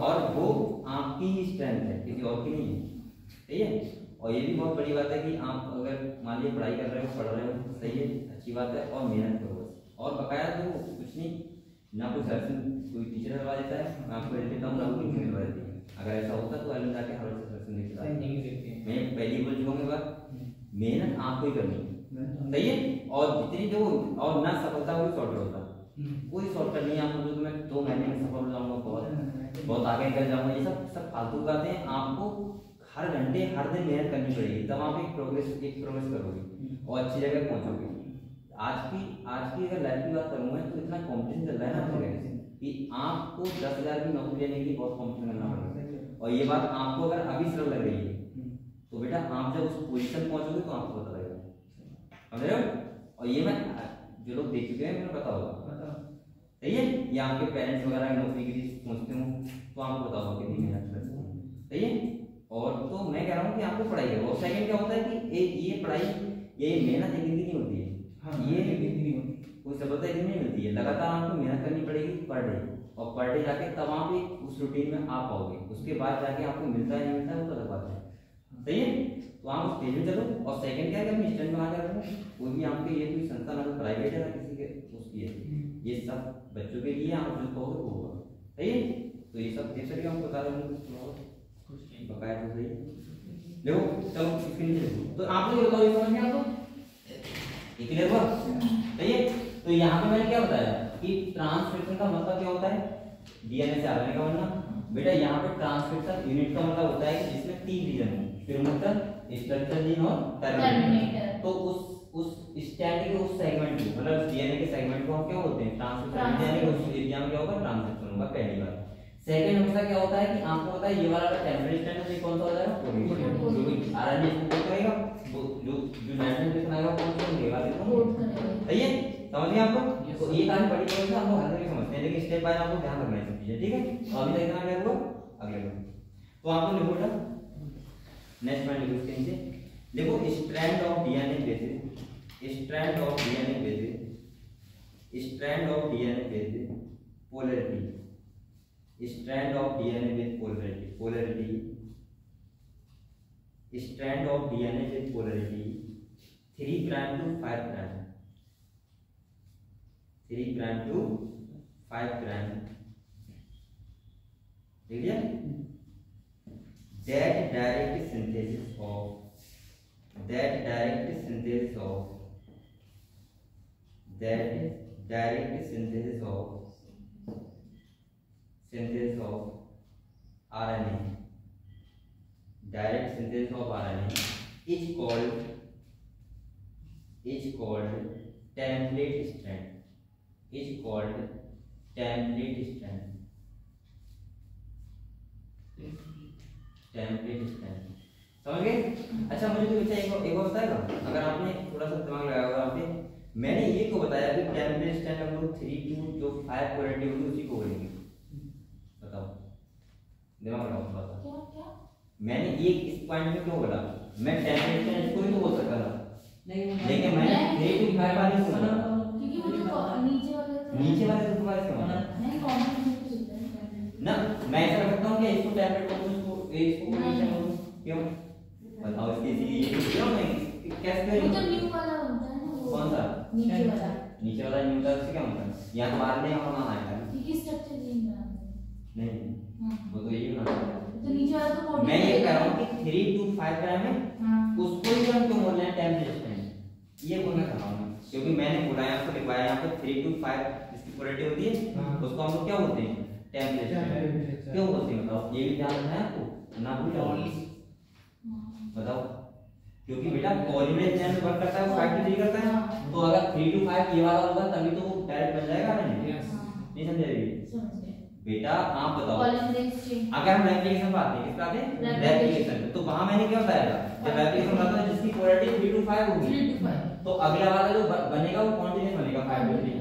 और वो आपकी ही स्ट्रेंथ है, किसी और की नहीं है, सही है। और ये भी बहुत बड़ी बात है कि आप अगर मान लीजिए पढ़ाई कर रहे हो, पढ़ रहे हो, सही है, अच्छी बात है, और मेहनत करो और बकाया तो कुछ नहीं, ना कोई सर कोई टीचर करवा देता है, मैं आपको देता हूँ, ना कोई करवा देती है। अगर ऐसा होता तो अलग जाके हर सेक्शन देता है। मैं पहली बोल चुका हूँ बात, मेहनत आपको ही करनी है, सही है। और जितनी जो और ना सफलता कोई शॉर्टकट होता, कोई शॉर्टकट नहीं है। आपको जो मैं 2 महीने में सफल हो जाऊंगा, बहुत आगे निकल जाऊंगा, ये सब फालतू बातें हैं। आपको हर घंटे हर दिन मेहनत करनी पड़ेगी, तब आप एक प्रोग्रेस करोगे और अच्छी जगह पहुंचोगे। आज की अगर लाइफ की बात करूंगा तो इतना कंपटीशन चल रहा है ना अपने कि आपको 10,000 की नौकरी लेने के लिए बहुत कंपटीशन करना पड़ेगा। और ये बात आपको अगर अभी सरल लग रही है तो बेटा आप जब उस पोजीशन पहुंचोगे तो आपको पता लगेगा, समझ रहे हो। और ये मैं जो लोग देख चुके हैं मुझे पता होगा, सही है। या आपके पेरेंट्स वगैरह नौकरी के लिए सोचते हो तो आपको पता होगा कितनी मेहनत करते हैं, सही है। और तो मैं कह रहा हूँ कि आपको पढ़ाई करो। और सेकंड क्या होता है कि ये पढ़ाई ये मेहनत एक दिन की नहीं होती है, ये कोई सफलता एक दिन नहीं मिलती है, लगातार आपको मेहनत करनी पड़ेगी पर डे, और पर डे जाके तब आप एक उस रूटीन में आ पाओगे। उसके बाद जाके आपको मिलता है नहीं मिलता है वो अलग बात है, सही है। तो आप उस स्टेज में चलो। और सेकंड क्या है कि अपनी स्टैंड बना कर रखो, कोई भी आपके ये कोई संस्था ना प्राइवेट है ना किसी के उसकी है, ये सब बच्चों के लिए आप जो कहोगे वो होगा, सही है। तो ये सब देख सकते हम बता रहे हैं बकाया तो सही देखो। चलो इसके नीचे तो आप लोग बताओ, ये समझ में आपको ये क्लियर हुआ, सही है। तो यहाँ पे मैंने क्या बताया कि ट्रांसक्रिप्शन का मतलब क्या होता है, डीएनए से आरएनए का बनना। बेटा यहाँ पे ट्रांसक्रिप्शन यूनिट का मतलब होता है कि जिसमें 3 रीजन हो, क्रोमोसोम, स्ट्रक्चर जीन और टर्मिनेटर। तो उस स्टैंड के उस सेगमेंट को मतलब डीएनए के सेगमेंट को हम क्या बोलते हैं, ट्रांसक्रिप्शन। यानी कि उस एरिया में क्या होगा, ट्रांसक्रिप्शन होगा, पहली बात। सेकंड हमेशा क्या होता है कि आपको पता है ये वाला टेम्परेरी स्टैंड है, कौन सा हो जाएगा, जो आरएनए को करेगा, जो नाइट्रोजन बेस बनाएगा कौन सा होगा, सही है। समझ गए आपको। तो ये काफी बड़ी बात है, हम लोग हर जगह समझते हैं, लेकिन स्टेप बाय आपको ध्यान रखना है सब चीजें, ठीक है। तो अभी तक इतना क्लियर हुआ, अगले बार तो आपको लिखो बेटा, नेक्स्ट पॉइंट लिखो इसके नीचे, लिखो strand of DNA basis, strand of DNA basis, strand of DNA basis polarity, strand of DNA with polarity, strand of DNA with polarity 3 prime to 5 prime, 3 prime to 5 prime, ठीक है। that direct synthesis of RNA, direct synthesis of RNA is called template strand, is called template strand, template strand। समझ गए? अच्छा मुझे तो बच्चा एक और बताएगा, अगर आपने थोड़ा सा दिमाग लगाया होगा आपने, मैंने ये को बताया कि टेम्पलेट स्टैंड हम लोग 3 to जो 5 क्वालिटी होगी उसी को बोलेंगे। बताओ, दिमाग लगाओ थोड़ा सा। क्या मैंने ये इस पॉइंट में क्यों बोला? मैं टेम्पलेट स्टैंड इसको ही तो बोल सकता था, लेकिन मैंने 3 to 5 वाले को बोला क्योंकि मुझे नीचे वाले तो तुम्हारे से बोला नहीं कॉमन ना। मैं ऐसा कर सकता हूं कि इसको टेम्पलेट बोलूं, इसको पोजीशन बोलूं, क्यों? बताओ इसके लिए क्यों नहीं कैसे करें? वो तो न्यू वाला होता है ना, वो कौन सा? नीचे वाला न्यू होता है, क्या होता है? यहाँ मारने और ना आएगा क्योंकि स्ट्रक्चर चेंज है नहीं, हां वो तो यही होना है। तो नीचे वाला तो कोड मैं ये कह रहा हूँ कि 3 to 5 ग्राम है, हां उसको ही हम क्यों बोल रहे हैं टेम्पलेट स्टैंड, ये बोलना चाह रहा हूँ मैं, क्योंकि मैंने बोला यहाँ पर लिखवाया यहाँ पे 3 to 5 जिसकी क्वालिटी होती है उसको हम लोग क्या बोलते हैं? Template stand. क्यों बोलते हैं बताओ, ये भी ध्यान रखना है आपको ना भूलो। बताओ, क्योंकि बेटा पॉलीमरेज एंजाइम में वर्क करता है वो 5 to 3 करता है, तो अगर 3 to 5 ये वाला होगा तभी तो वो डायरेक्ट बन जाएगा ना। नहीं समझे बेटा? आप बताओ, अगर हम रेप्लिकेशन बात नहीं किसका आते हैं? रेप्लिकेशन, तो वहां मैंने क्या बताया था? जब रेप्लिकेशन होता है जिसकी क्वालिटी 3 to 5 होगी, तो अगला वाला जो बनेगा वो कॉन्टिन्यूस बनेगा 5 to 3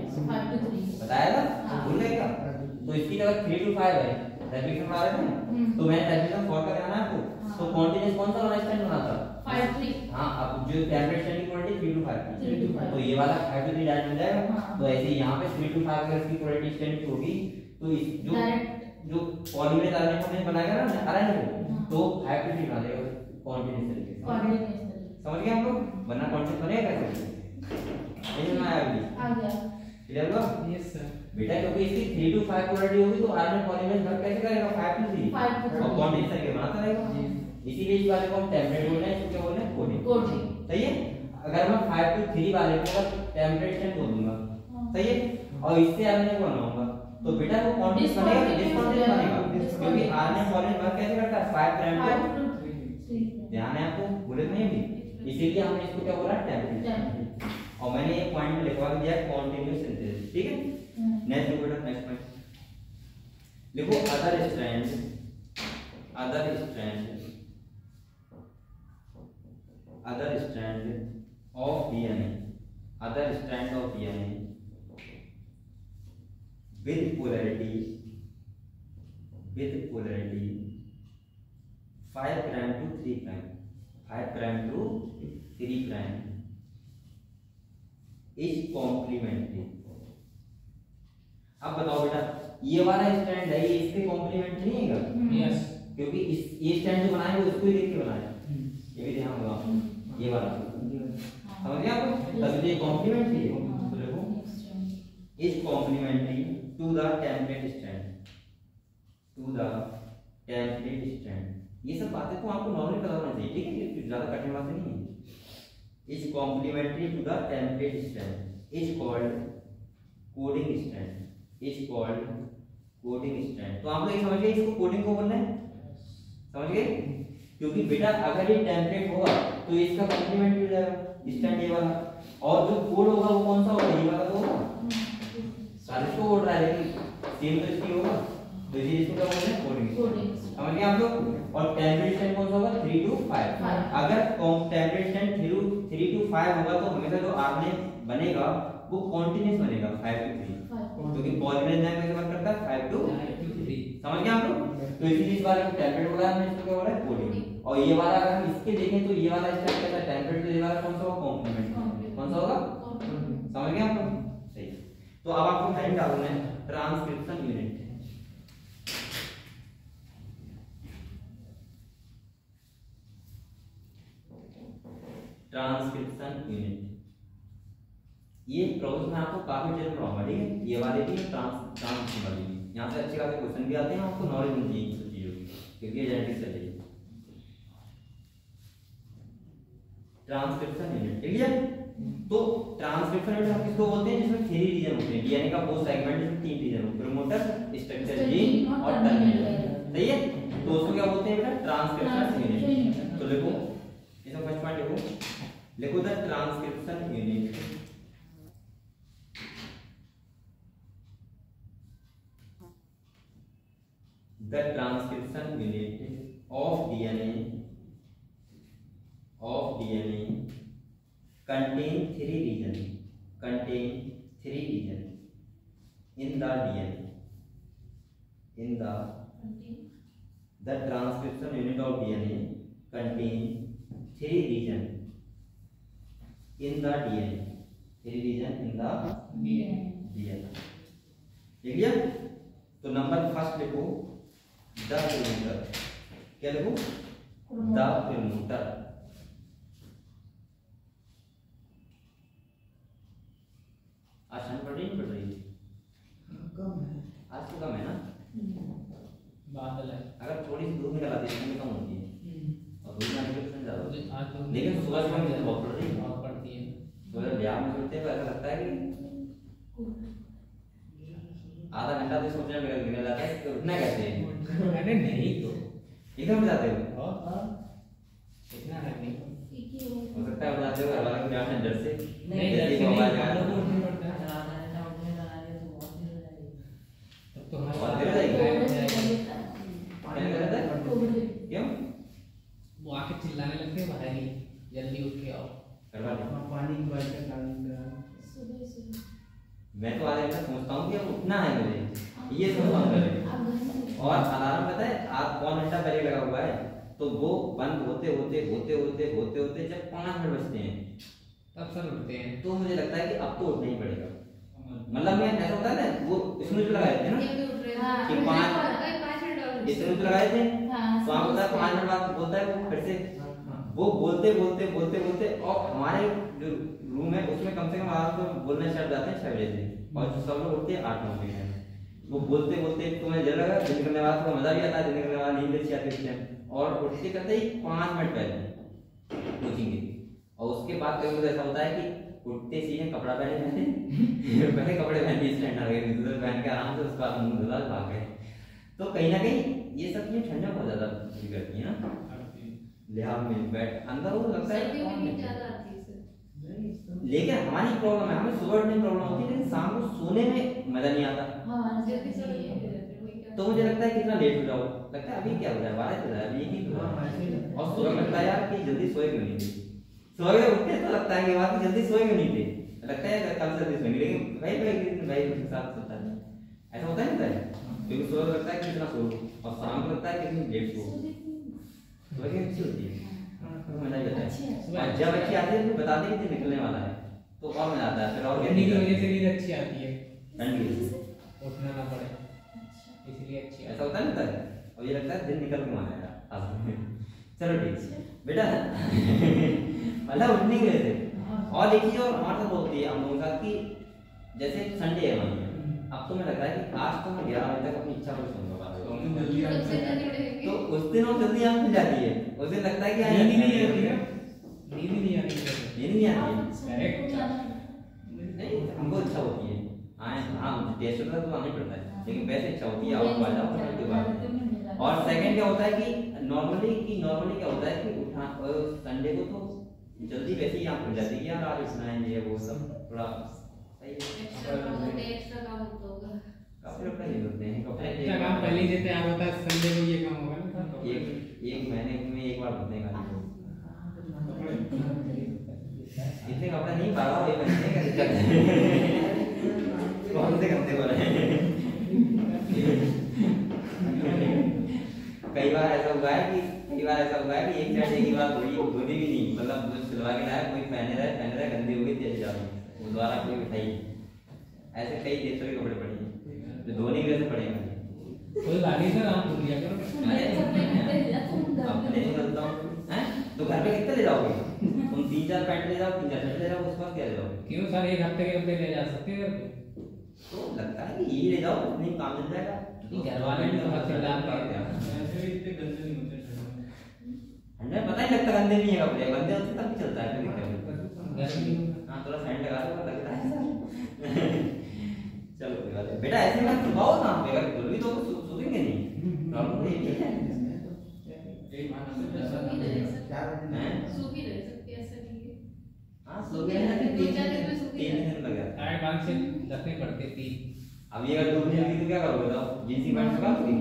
बताया था, भूल गए क्या? तो इसकी जगह 3 to 5 है, रेप्लिकेशन बना रहे थे तो मैंने रेप्लिकेशन फॉर का ध्यान है आपको, तो कॉन्टिन्यूस कौन सा वाला स्टैंड बना था? 5 3। हां, अब जो टेम्पलेट स्टैंड की क्वालिटी 3 to 5 थी, तो ये वाला 5 to 3 डायरेक्ट मिल जाएगा। तो ऐसे यहां पे 3 to 5 अगर इसकी क्वालिटी स्टैंड की होगी तो इस जो पॉलीमरेज आरएनए हमने बनाया ना आरएनए को, तो 5 to 3 बना देगा कॉन्टिन्यूस तरीके से। समझ गए आप लोग? वरना कॉन्टिन्यूस बनेगा कैसे? ये ना आ गया क्लियर हुआ? Yes sir. बेटा क्योंकि इसकी 3 to 5 क्वालिटी होगी तो आरएनए पॉलीमरेज वर्क कैसे करेगा? 5 to 3 और कॉन्टिन्यूस तरीके बनाता रहेगा। इसीलिए इस वाले को हम टेम्पलेट बोल रहे हैं, इसको क्या बोल रहे हैं? कोडिंग। सही है? अगर मैं 5 to 3 वाले को टेम्पलेट स्टैंड बोल दूंगा, सही है, और इससे आरएनए को बनाऊंगा तो बेटा वो कॉन्टिन्यूस बनेगा कि डिसकॉन्टिन्यूस बनेगा? क्योंकि आरएनए पॉलीमरेज वर्क कैसे करता है? 5 प्राइम टू 3। ध्यान है आपको? भूले नहीं भी, इसीलिए हमने इसको क्या बोला? टेम्पलेट। और मैंने ये पॉइंट में लिखवा दिया कॉन्टिन्यूस सिंथेसिस। ठीक है, नेक्स्ट देखो बेटा, नेक्स्ट पॉइंट लिखो, other strand of DNA, other strand of DNA with polarity 5 prime to 3 prime, 5 prime to 3 prime is complementary। अब बताओ बेटा, ये वाला स्टैंड है, ये इसके कॉम्प्लीमेंट्री नहीं है? यस, क्योंकि इस ये स्टैंड जो बनाया वो इसको ही देख के बनाया, ये भी ध्यान रखो, ये वाला समझ गए आप? तब ये कॉम्प्लीमेंट्री है, तो देखो is complementary to the template strand. ये सब बातें तो आपको नॉर्मली पता होना चाहिए, ठीक है, ये ज्यादा कठिन बातें नहीं है। Is complementary to the template strand, is called coding strand. तो आप लोग ये समझ गए इसको कोडिंग को बोलना है? समझ गए? क्योंकि बेटा अगर ये टेम्पलेट होगा तो इसका कॉम्प्लीमेंट्री हो जाएगा स्टैंड ये वाला, और जो कोड होगा वो कौन सा होगा? ये वाला तो होगा, सारे को बोल रहा है लेकिन सेम तो इसकी होगा, तो इसीलिए इसको क्या बोलते हैं? कोडिंग। समझ गए आप लोग? और टेम्पलेट स्टैंड कौन सा होगा? 3 to 5। अगर टेम्पलेट स्टैंड 3 to 5 होगा तो हमेशा जो आरएनए बनेगा वो कॉन्टिन्यूस बनेगा 5 to 3, क्योंकि पॉलीमरेज एंजाइम कैसे वर्क करता है? 5 to 3। समझ गए आप लोग? तो इसीलिए इस वाले को टेम्पलेट बोला है, इसको क्या बोला है? कोडिंग। और ये वाला अगर हम इसके देखें तो ये वाला स्टेप कैसा है? टेम्पलेट, तो ये वाला कौन सा होगा? कॉम्प्लीमेंट। कौन सा होगा? समझ गए आप लोग? सही। तो अब आपको हेडिंग डालना है ट्रांसक्रिप्शन यूनिट। ये प्रोसेस में आपको काफी डिटेल पढ़ाऊंगा, ठीक है? ये वाले भी ट्रांसक्रिप्शन वाली भी, यहाँ से अच्छे खासे क्वेश्चन भी आते हैं, आपको नॉलेज होनी चाहिए इन चीजों की, क्योंकि ये जेनेटिक्स से चाहिए। ट्रांसक्रिप्शन यूनिट, ठीक है? तो ट्रांसक्रिप्शन यूनिट हम किसको बोलते हैं? जिसमें 3 रीजन होते हैं, डीएनए का वो सेगमेंट जिसमें 3 रीजन होते हैं, प्रोमोटर, स्ट्रक्चर जीन और टर्मिनल। सही है? तो उसको क्या बोलते हैं बेटा? Transcription unit. तो लिखो इसमें फर्स्ट पॉइंट लिखो the transcription unit. The transcription unit of DNA contain three region in the DNA. The transcription unit of DNA contain three region in the DNA. Three region in the DNA. लिख लिया? तो number first लिखो the promoter. क्या लिखो? The promoter. आज ठंड पड़ रही है? कम है। आज तो कम है ना? बादल है। अगर थोड़ी सी धूप निकल आती है ठंड कम होती है और धूप ना निकले तो ठंड ज्यादा होती आज तो है। लेकिन सुबह में बहुत पड़ रही है। बहुत पड़ती है। तो जब ब्याह में सोचते हैं तो ऐसा लगता है कि आधा घंटा तो सोचने में निकल जाता है कि उठना कैसे है। अरे नहीं तो एकदम जाते हो इतना है नहीं हो सकता है बताते हो घर वाले को ब्याह में डर से नहीं डर से नहीं वालों को उठना पड़ता है। तब तो बहुत देर जाएगी। क्यों? वो आके चिल्लाने लगते हैं भाई जल्दी उठ के आओ। घर वाले पानी की बाल्टी डालने मैं तो आधे घंटा सोचता हूँ कि अब उठना है मुझे, ये सोचता हूँ पहले। और अलार्म पता है आप कौन घंटा पहले लगा हुआ है तो वो बंद होते होते जब 5 मिनट बचते हैं तब सर उठते हैं। तो मुझे लगता है कि अब तो उठना ही पड़ेगा। मतलब मैं ऐसा होता है ना वो स्नूज लगा देते हैं ना कि 5 मिनट स्नूज लगाए थे तो आप होता है 5 मिनट बाद बोलता है वो फिर से वो बोलते और हमारे जो रूम है उसमें कम से कम आप बोलना स्टार्ट जाते हैं 6 बजे से और जो सब लोग उठते हैं 8-9 बजे। वो बोलते तो मुझे डर लगा। दिन निकलने बाद तो मजा भी आता है, दिन निकलने बाद नींद अच्छी आती है और उठते करते ही 5 मिनट पहले पूछेंगे। और उसके बाद कभी ऐसा होता है कि उठते सीधे कपड़ा पहने पहले कपड़े पहन के स्टैंड आ गए पहन के आराम से उसके बाद मुंह धुला भाग गए। तो कहीं ना कहीं ये सब चीजें ठंडा बहुत ज्यादा करती है ना लिहाज में बैठ अंदर वो लगता है। लेकिन हमारी प्रॉब्लम है हमें सुबह उठने में प्रॉब्लम होती है लेकिन शाम को सोने में मजा नहीं आता। तो मुझे लगता है कितना लेट हो जाओ लगता है अभी क्या हो जाए 12 हो जाए अभी नहीं हो जाए और सुबह लगता है यार कि जल्दी सोए क्यों नहीं थे। सुबह उठते तो लगता है कि बात जल्दी सोए क्यों नहीं थे लगता है कल जल्दी सोएंगे लेकिन भाई उसके साथ सोता है ऐसा होता है ना क्योंकि सुबह लगता है कि कितना सो और शाम को लगता है कितनी लेट सो। सुबह की अच्छी होती है मजा भी आता है। जब अच्छी आती है तो बताते हैं कि निकलने वाला है तो और मजा आता है। फिर और ठंडी की वजह से नींद अच्छी आती है ठंडी उठना ना पड़े इसलिए अच्छी ऐसा होता है ना और ये लगता है दिन निकल के आएगा। चलो ठीक बेटा मतलब उठने की वजह से। और एक चीज और हमारे साथ होती है हम लोगों का कि जैसे संडे है मान अब तो मैं लग रहा है कि आज तो मैं 11 बजे तक अपनी इच्छा पर सोऊंगा तो उस दिन और जल्दी आंख खुल जाती है। उस दिन लगता है कि नींद नहीं आती है नींद नहीं आती नहीं हमको इच्छा होती है हाँ टेस्ट होता है तो आना ही पड़ता है लेकिन वैसे इच्छा होती है आप आ जाओ। और सेकंड क्या होता है कि नॉर्मली क्या होता है कि उठा संडे को तो जल्दी वैसे ही आंख खुल जाती है यार आज उठना है ये वो सब थोड़ा सही कपड़े नहीं धोते हैं कपड़े एक्स्ट्रा काम पहले ही देते हैं आप बता संडे को ये काम होगा ना एक महीने में एक बार धोते हैं इतने कपड़े नहीं बाबा ये बनने का दिक्कत है कौन से गंदे हो रहे हैं। कई बार ऐसा हुआ है कि एक साइड एक बार धोनी भी नहीं मतलब सिलवा के लाया कोई पहने रहे गंदी हो गई तेज जा रही वो द्वारा कोई उठाई ऐसे कई देशों के कपड़े पड़े हैं जो धोनी के वैसे पड़ेगा कोई गाड़ी से आराम कर लिया करो अपने निकलता हूँ हैं तो घर पे कितने ले जाओगे तुम 3-4 पैंट ले जाओ 3-4 शर्ट ले जाओ उसके बाद क्या ले जाओगे क्यों सर एक हफ्ते के कपड़े ले जा सकते हैं तो लगता है कि यही ले जाओ इतनी काम मिल जाएगा। घर वाले भी तो हाथ डाल ऐसे भी इतने गंदे नहीं होते हमें पता ही लगता गंदे नहीं है कपड़े गंदे होते तब भी चलता है हाँ थोड़ा सैंड लगा दो लगता है चलो कोई बात नहीं बेटा ऐसे मत सुखाओ ना अगर खुद भी तो सूखेंगे नहीं प्रॉब्लम तो यही है एक बार सूखी रह सकती हैं? सूखी रह सकती है, ऐसा नहीं है। हाँ सो गया है कि दो चार दिन में सूखी 3 दिन लग गया। टाइट बांध से रखने पड़ते 3। अब ये अगर 2 दिन लगी तो क्या करोगे बताओ? जींस पैंट सुखा दोगे?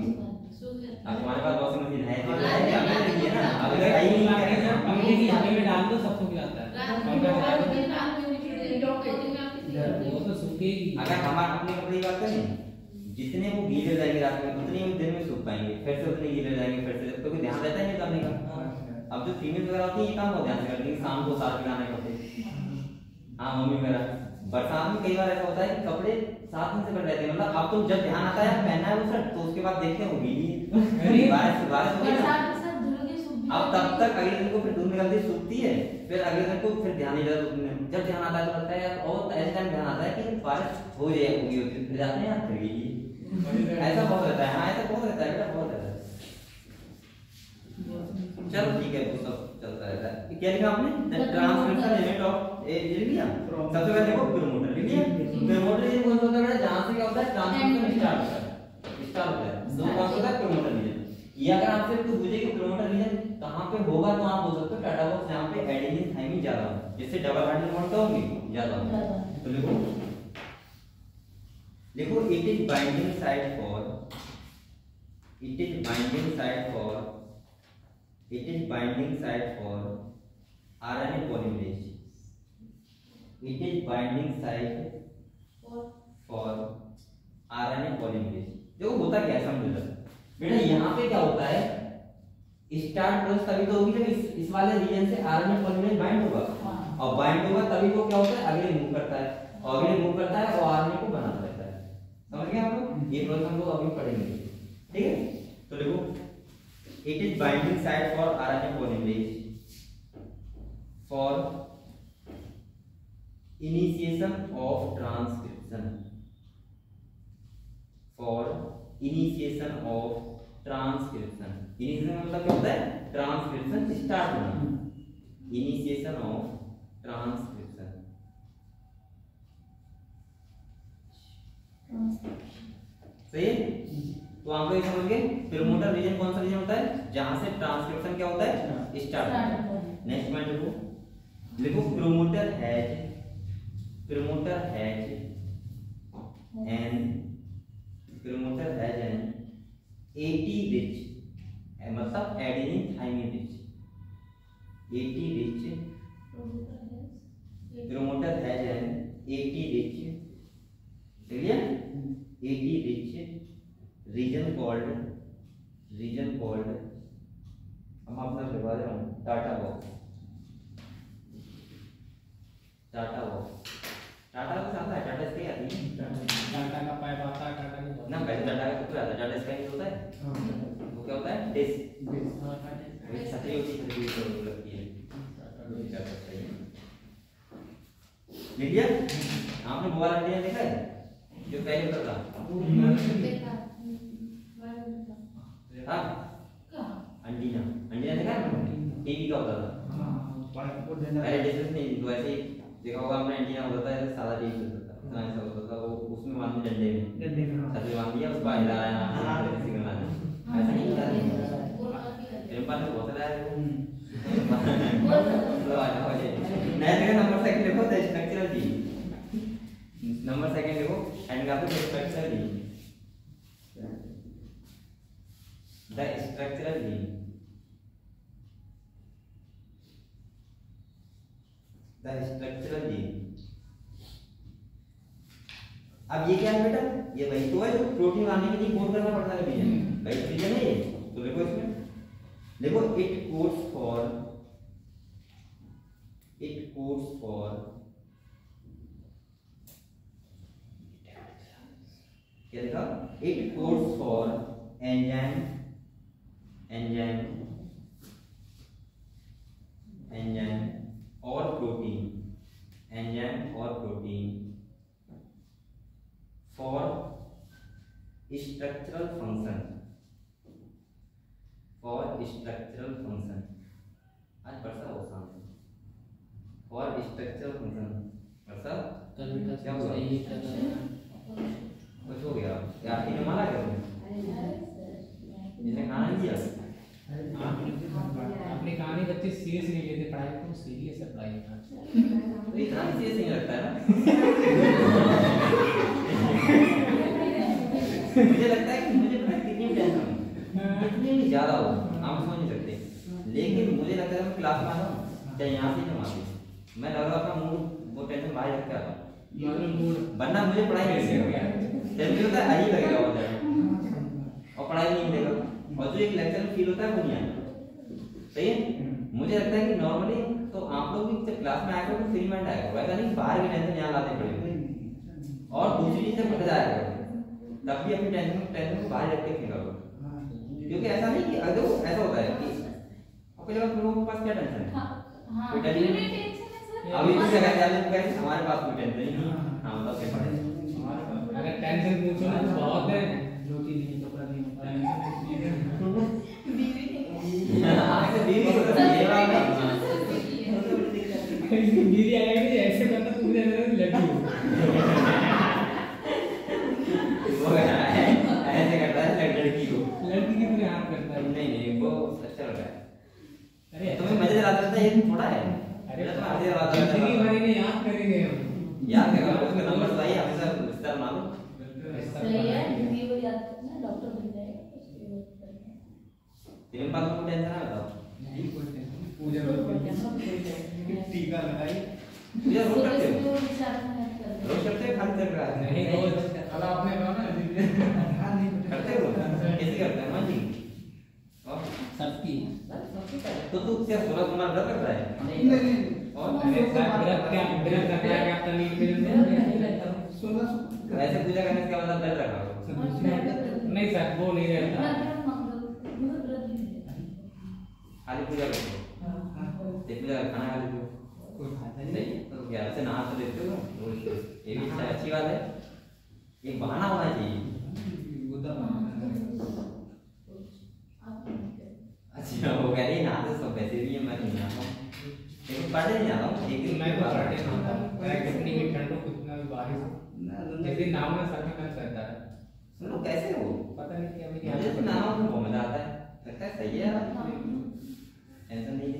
सूख जाती अब है। तुम्हारे पास वॉशिंग मशीन है तो हाँ, है हमने रखी है ना। अब अगर आई नहीं है पंखे की हवा में डाल दो सब सूख जाता है। रात में पंखा बाहर चला दिन रात में निकले डॉक्टर दिन में आप कितनी करते वो हो? तो सूखेगी। अगर हम अपने कपड़े की बात करें, जितने वो गीले जाएंगे रात में उतने ही दिन में सूख पाएंगे, फिर से उतने गीले जाएंगे, फिर से तो कोई ध्यान रहता ही नहीं करने का। अब जो फीमेल वगैरह होती है ये काम बहुत ध्यान से करती है, शाम को साथ में आने कपड़े। हाँ मम्मी वगैरह बरसात में कई बार ऐसा होता है कि कपड़े 7 दिन से पड़े रहते हैं, मतलब अब तो जब ध्यान आता है पहनना है वो शर्ट तो उसके बाद देखते हैं वो गीली है, बारिश हो गई ना। बरसात के साथ धुलोगे सूख भी अब जाती तब है। तक अगले दिन को फिर धूप निकलती सूखती है, फिर अगले दिन को फिर ध्यान नहीं जाता धूप में। जब ध्यान आता है तो लगता है यार, और ऐसे टाइम ध्यान आता है कि बारिश हो जाए होगी होती है, फिर जाते हैं यार फिर गीली। ऐसा बहुत रहता है। हाँ ऐसा बहुत रहता है बेटा, बहुत रहता है। चलो ठीक है वो सब चलता रहता है। क्या लिखा आपने? द ट्रांसमिशन लिमिट ऑफ ए लिख लिया। सबसे पहले देखो प्रोमोटर लिख लिया। प्रोमोटर ये कौन सा होता है बेटा? जहां से क्या होता है ट्रांसमिशन स्टार्ट होता है, स्टार्ट होता है। दो कौन सा होता है? Promoter region. ये अगर आपसे कोई पूछे कि प्रोमोटर रीजन कहां पे होगा तो आप बोल सकते हो टाटा बॉक्स जहां पे एडेनिन थाइमिन ज्यादा हो, जिससे डबल बॉन्डिंग बॉन्ड तो होंगे ज्यादा हो। तो लिखो देखो it is binding side for, it is binding side for, it is binding side for RNA polymerase, it is binding side for RNA polymerase. देखो होता क्या है समझो जरा बेटा, यहाँ पे क्या होता है स्टार्ट प्रोसेस तभी तो होगी जब इस वाले रीजन से आरएनए पॉलीमरेज बाइंड होगा, और बाइंड होगा तभी वो क्या होता है अगले मूव करता है, और अगले मूव करता है और आरएनए को बनाता रहता है। समझ गए आप लोग? ये प्रोसेस हम लोग अभी पढ़ेंगे, ठीक है? तो देखो it is binding site for RNA polymerase for initiation of transcription, for initiation of transcription. Initiation मतलब क्या होता है? ट्रांसक्रिप्शन स्टार्ट होना, इनिशिएशन ऑफ ट्रांसक्रिप्शन। सही है? तो आप लोग समझ गए प्रोमोटर रीजन कौन सा रीजन होता है? जहां से ट्रांसक्रिप्शन क्या होता है? स्टार्ट होता है। नेक्स्ट पॉइंट लिखो, लिखो promoter has, promoter has an, promoter has an A T rich, मतलब adenine thymine rich, A T rich, promoter has an A T rich, ठीक है? A T rich region called, region called, हम अपना लिखवा दे रहा हूँ TATA box, TATA box. TATA box आता है, टाटा स्काई आती है, टाटा का पाइप आता है, टाटा नहीं ना पहले टाटा का कुछ आता है, टाटा स्काई होता है, वो क्या होता है? डिश, वही छतरी होती है, छतरी तो लगती है। लिख लिया? आपने मोबाइल एंटीना देखा है जो पहले होता था? देखा हाँ एंटीना, एंटीना देखा है? टीवी का होता था पहले, डिश नहीं तो ऐसे ही देखा होगा आपने, एंटीना होता था ऐसे सादा टीवी होता था, इतना ऐसा होता था, वो उसमें बांध के डंडे में छतरी बांध दिया, उसको हिला रहा है सिग्नल आना, ऐसा नहीं था। मेरे पास तो बहुत सारा है नया देखो। नंबर सेकंड देखो the structural gene, number second देखो एंड का the structural gene, the structural gene, the structural gene. अब ये क्या है बेटा? ये वही तो है जो प्रोटीन बनाने के लिए कोड करना पड़ता है रीजन, वही रीजन है ये। तो देखो इसमें देखो it codes for, it codes for, क्या लिखा? It codes for enzyme, enzyme, enzyme और प्रोटीन, एंजाइम और protein for structural function, for structural function. आज वर्षा हो शाम में, फॉर स्ट्रक्चरल फंक्शन। वर्षा क्या हुआ? कुछ हो गया यार, इन्हें मारा क्या तुमने? इन्हें खाना नहीं दिया? अपने कहानी बच्चे सीरियस नहीं लेते पढ़ाई को, सीरियस है पढ़ाई का। तो इतना सीरियस नहीं लगता है ना। मुझे लगता है कि मुझे पता है कितनी टेंशन इतनी ज्यादा हो आप समझ नहीं सकते, लेकिन मुझे लगता है मैं क्लास में आता हूँ चाहे यहाँ से जमा दे, मैं लग रहा था मूड वो टेंशन बाहर रख के आता हूँ, वरना मुझे पढ़ाई नहीं लगेगा, मुझे लगता है अजीब लगेगा बहुत ज्यादा और पढ़ाई नहीं मिलेगा, और जो एक लेक्चर में फील होता है वो नहीं आएगा। सही है। मुझे लगता है कि नॉर्मली तो आप लोग भी जब क्लास में आएगा तो फ्री माइंड आएगा, वैसा नहीं बाहर की टेंशन यहाँ लाते पड़ेंगे, और दूसरी चीज से भट जाएगा तब भी अपनी टेंशन को बाहर रख के खेलोगे, क्योंकि ऐसा नहीं कि अगर ऐसा होता है कि आपके जगह तुम लोगों के पास क्या टेंशन है, कोई टेंशन नहीं। अभी इस जगह जाने को कहते हमारे पास कोई टेंशन नहीं, हम तो क्या पढ़े। अगर टेंशन पूछो ना तो बहुत है, रोटी नहीं कपड़ा नहीं बीवी बीवी को तो ये बात मेरी आएगी ऐसे करना तू मुझे लड़की हो वो ऐसे करता है लड़की को, लड़की की तरह हाथ करता है। नहीं वो अच्छा लग रहा है। अरे तुम्हें मजे दिलाता रहता है, ये थोड़ा है। अरे तो मजे दिलाता जिंदगी रहता भर है इन्हें याद करेंगे हम। याद करेगा उसका नंबर बताइए, हमेशा विस्तार मालूम। सही है, हिंदी को याद करना, डॉक्टर बन जाएगा उसके बाद करना। तेरे पास कोई टेंशन है बताओ। नहीं कोई टेंशन नहीं, पूजा टीका लगाई पूजा रोज करते हो? वो विचार में याद कर रहे रोज करते हो खाली चल रहा है? नहीं रोज कल आपने कहा ना करते हो? कैसे करते हैं जी? और सबकी तो तू क्या 16 कुमार व्रत कर रहा है? नहीं और अरे साहब व्रत रखा है क्या तमीज में ऐसे पूजा करने से क्या मतलब डर रखा हो? नहीं सर वो नहीं रहता। खाली पूजा करते हो? पूजा खाना खा लेते हो? कोई खाता नहीं तो क्या ऐसे नहा तो लेते हो रोज? ये भी अच्छी बात है, एक बहाना होना चाहिए। अच्छा वो कह रही नहाते सब वैसे भी है, मैं नहीं नहाता हूँ लेकिन पढ़ने नहीं आता हूँ। एक दिन मैं तो पढ़ने नहीं आता, मैं कितनी भी ठंड हो कितना भी बारिश हो, जिस दिन नाम ना सर में दर्द रहता है। सुन लो कैसे हो, पता नहीं क्या मेरी मुझे तो नाम तो बहुत मजा आता है, लगता है सही है यार, टेंशन नहीं है।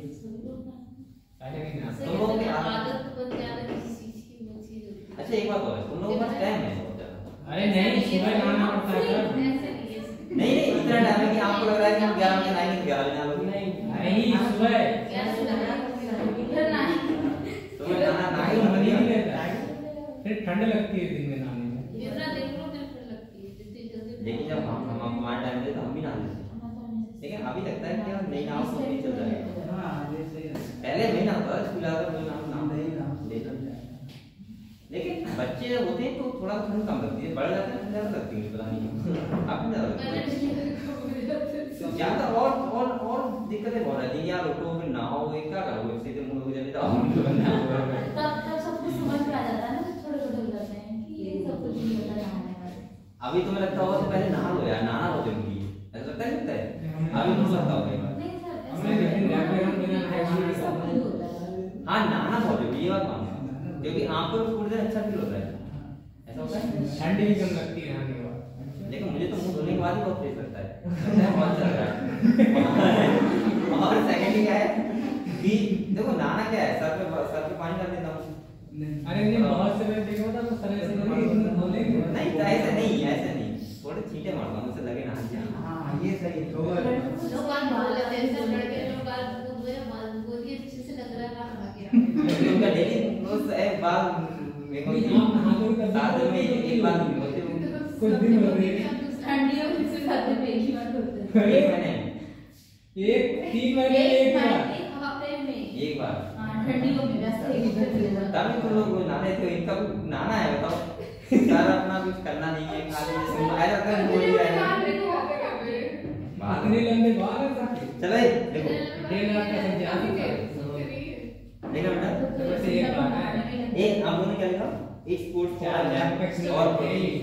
पहले नहीं नाचता। तुम लोग क्या आदत बन जाए किसी चीज की, वो चीज होती है। अच्छा एक बात और है, तुम लोगों के पास टाइम है बहुत ज्यादा? अरे नहीं सुबह नहाना पड़ता है सर। नहीं इतना टाइम है कि आपको लग रहा है कि हम 11 बजे नहाएंगे, 11 बजे नहा लोगे? नहीं सुबह तुम्हें नहाना नहा के नहीं नहीं रहता, फिर ठंड लगती है दिन में नहाने में। लेकिन जब हम हमारे टाइम पे तो हम भी नहा लेते, लेकिन अभी लगता है कि यार नहीं नहाओ तो नहीं चल जाएगा। पहले नहीं नहाता था, स्कूल आता तो नाम नहीं लेता, लेकिन बच्चे जब होते हैं तो थोड़ा ठंड कम लगती है, बड़े जाते हैं ठंड ज्यादा लगती है, पता नहीं आप ज्यादा ज्यादा और दिक्कतें बहुत रहती हैं यार, उठो फिर नहाओ, ये क्या करोगे, सीधे मुंह हो जाए तो तब सबको समझ में आ जाता है ना, छोटे छोटे हो जाते हैं कि ये सब कुछ नहीं होता नहाने वाला। अभी तुम्हें लगता होगा तो पहले नहा लो यार, नहाना बहुत जरूरी है, ऐसा लगता है लगता है अभी तुम लगता होगा नहीं सर, हमने लेकिन घर पे हम बिना नहाए ऐसा नहीं सब सकते। कुछ होता है। हाँ नहाना बहुत जरूरी है, ये बात मानो, क्योंकि आपको भी पूरे दिन अच्छा फील होता है, ऐसा होता है। ठंड भी कम लगती है नहाने के बाद। लेकिन मुझे तो मुंह धोने के बाद ही बहुत फ्रेश लगता है बहुत चल रहा है। और सेकंड क्या है कि देखो नहाना क्या है, सर पे पानी डाल देता हूँ। अरे नहीं बहुत से मैं देखा था तो सर ऐसे नहीं बोले नहीं तो ऐसे नहीं थोड़े छींटे मारता हूँ, मुझसे लगे नहा जाए। हाँ ये सही लोग बात बोल लेते हैं सर, लड़के लोग बात बोलिए अच्छे से लग रहा है नहा के। उनका डेली रोज एक बार मेरे को 7 दिन में एक बार होते हो, कुछ दिन हो रहे हैं। ठंडियों में से साथ में एक ही बार होते हैं। एक महीने एक 3 महीने एक बार एक हफ्ते में एक बार। हाँ, ठंडियों में वैसे एक हफ्ते में तभी तुम लोग नहाने थे, इनका नहाना है बताओ, सारा अपना कुछ करना नहीं है, खाली जैसे आ जाता है बोल ही आएगा। इतने लंबे बाल हैं साहब। चलो देखो 1.5 लाख का सब्जी आ चुका है। देखा बेटा, वैसे एक बात है। एक आप लोगों ने क्या लिखा, एक स्पोर्ट्स फॉर लैंड और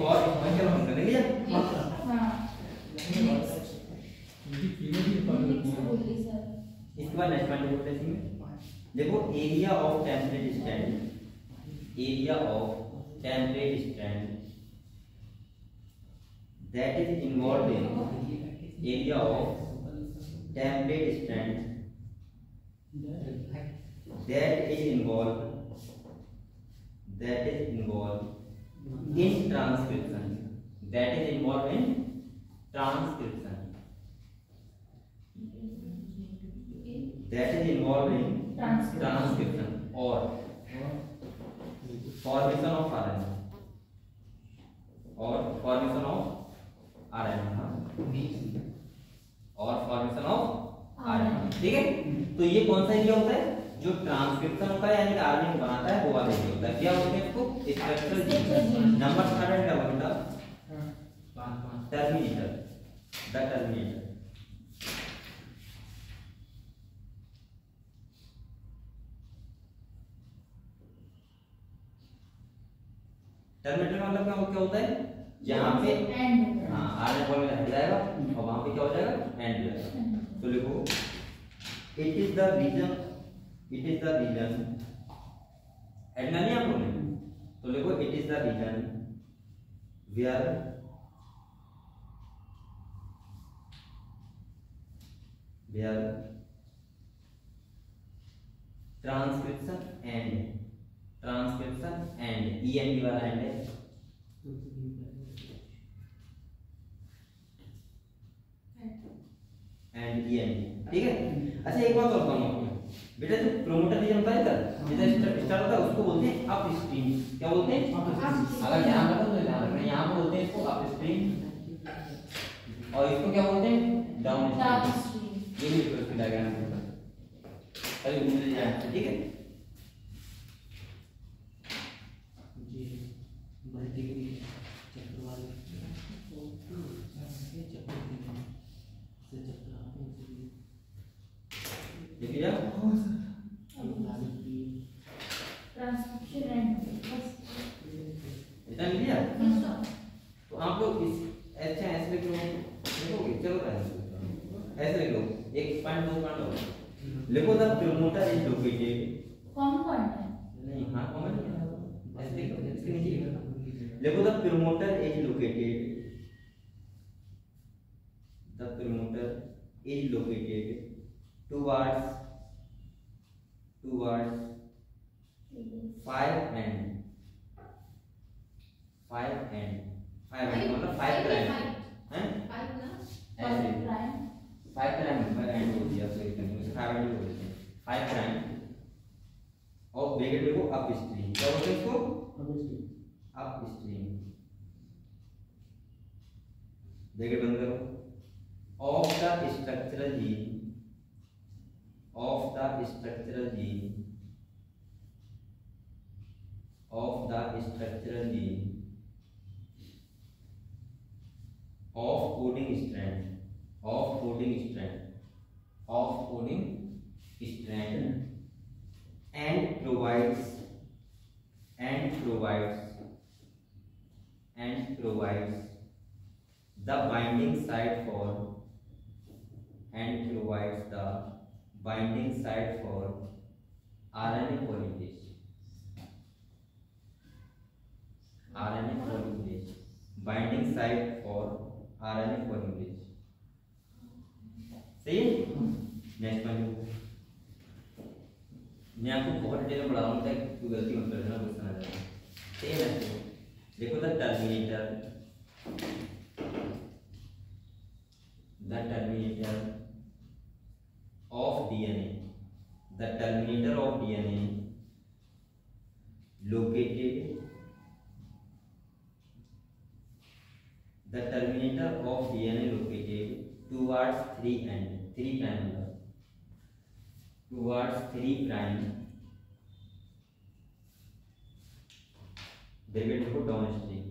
फॉर फंक्शन हमने लिया। हाँ मेरी कीमत भी पड़ रही है। बोलिए सर। इसके बाद नेक्स्ट पॉइंट बोलते हैं इसमें, देखो area of temperate stand, area of temperate stand that is involved in area of template strand that is involved in transcription, that is involved in transcription, that is involved in transcription or formation of RNA or formation of RNA और formation of RNA. ठीक है, तो ये कौन सा area होता है जो ट्रांसक्रिप्शन होता है यानी कि आरएनए को बनाता है, वो वाला एरिया होता है। क्या बोलते हैं इसको? Structural gene. नंबर 3 क्या होता है? Terminator, the terminator. टर्मिनेटर का मतलब क्या होता है? जहां पे आरएनए पॉलीमरेज हट जाएगा और वहां पे क्या हो जाएगा? एंड हो जाएगा। तो लिखो it is the region end नहीं आप लोगों ने, तो लिखो it is the region where transcription end E N D वाला एंड है एंड ईएनडी। ठीक है, अच्छा एक बात और बताऊं आपको बेटा, जो प्रोमोटर रीजन होता है इधर स्टार्ट होता है उसको बोलते हैं अपस्ट्रीम। क्या बोलते हैं? अगर ध्यान रखो तो ध्यान रखना, यहाँ पे बोलते हैं इसको अपस्ट्रीम और इसको क्या बोलते हैं? डाउनस्ट्रीम। ये भी लिखो इसकी डायग्राम में, अरे मुझे याद है। ठीक है, देखिए ट्रांसक्रिप्शन एंड इतना मिल गया। तो आप लोग इस अच्छा ऐसे लिख लो, देखोगे चलो ऐसे लिख लो, 1.2 लिखो द प्रोमोटर इज लोकेटेड। कौन पॉइंट है? नहीं हाँ कॉमन ऐसे लिखो, इसके नीचे लिखो the promoter is located towards 5 and मतलब 5 प्राइम हैं? 5 ना ऐसे 5 प्राइम एंड हो दिया, तो एक नहीं 5 एंड हो देते हैं 5 प्राइम और ब्रैकेट में को अपस्ट्रीम। क्या बोलते हैं इसको? अपस्ट्रीम। ब्रैकेट बंद करो। Of the structural gene of the structural gene of coding strand and provides the binding site for RNA polymerase। Binding site for RNA polymerase। सही है? नेक्स्ट वन मैं आपको बहुत डिटेल में पढ़ा रहा हूँ, कोई गलती मत करना, क्वेश्चन आ जाएगा। सही है ना? देखो the terminator of DNA located towards 3 prime bracket को डाउनस्ट्रीम।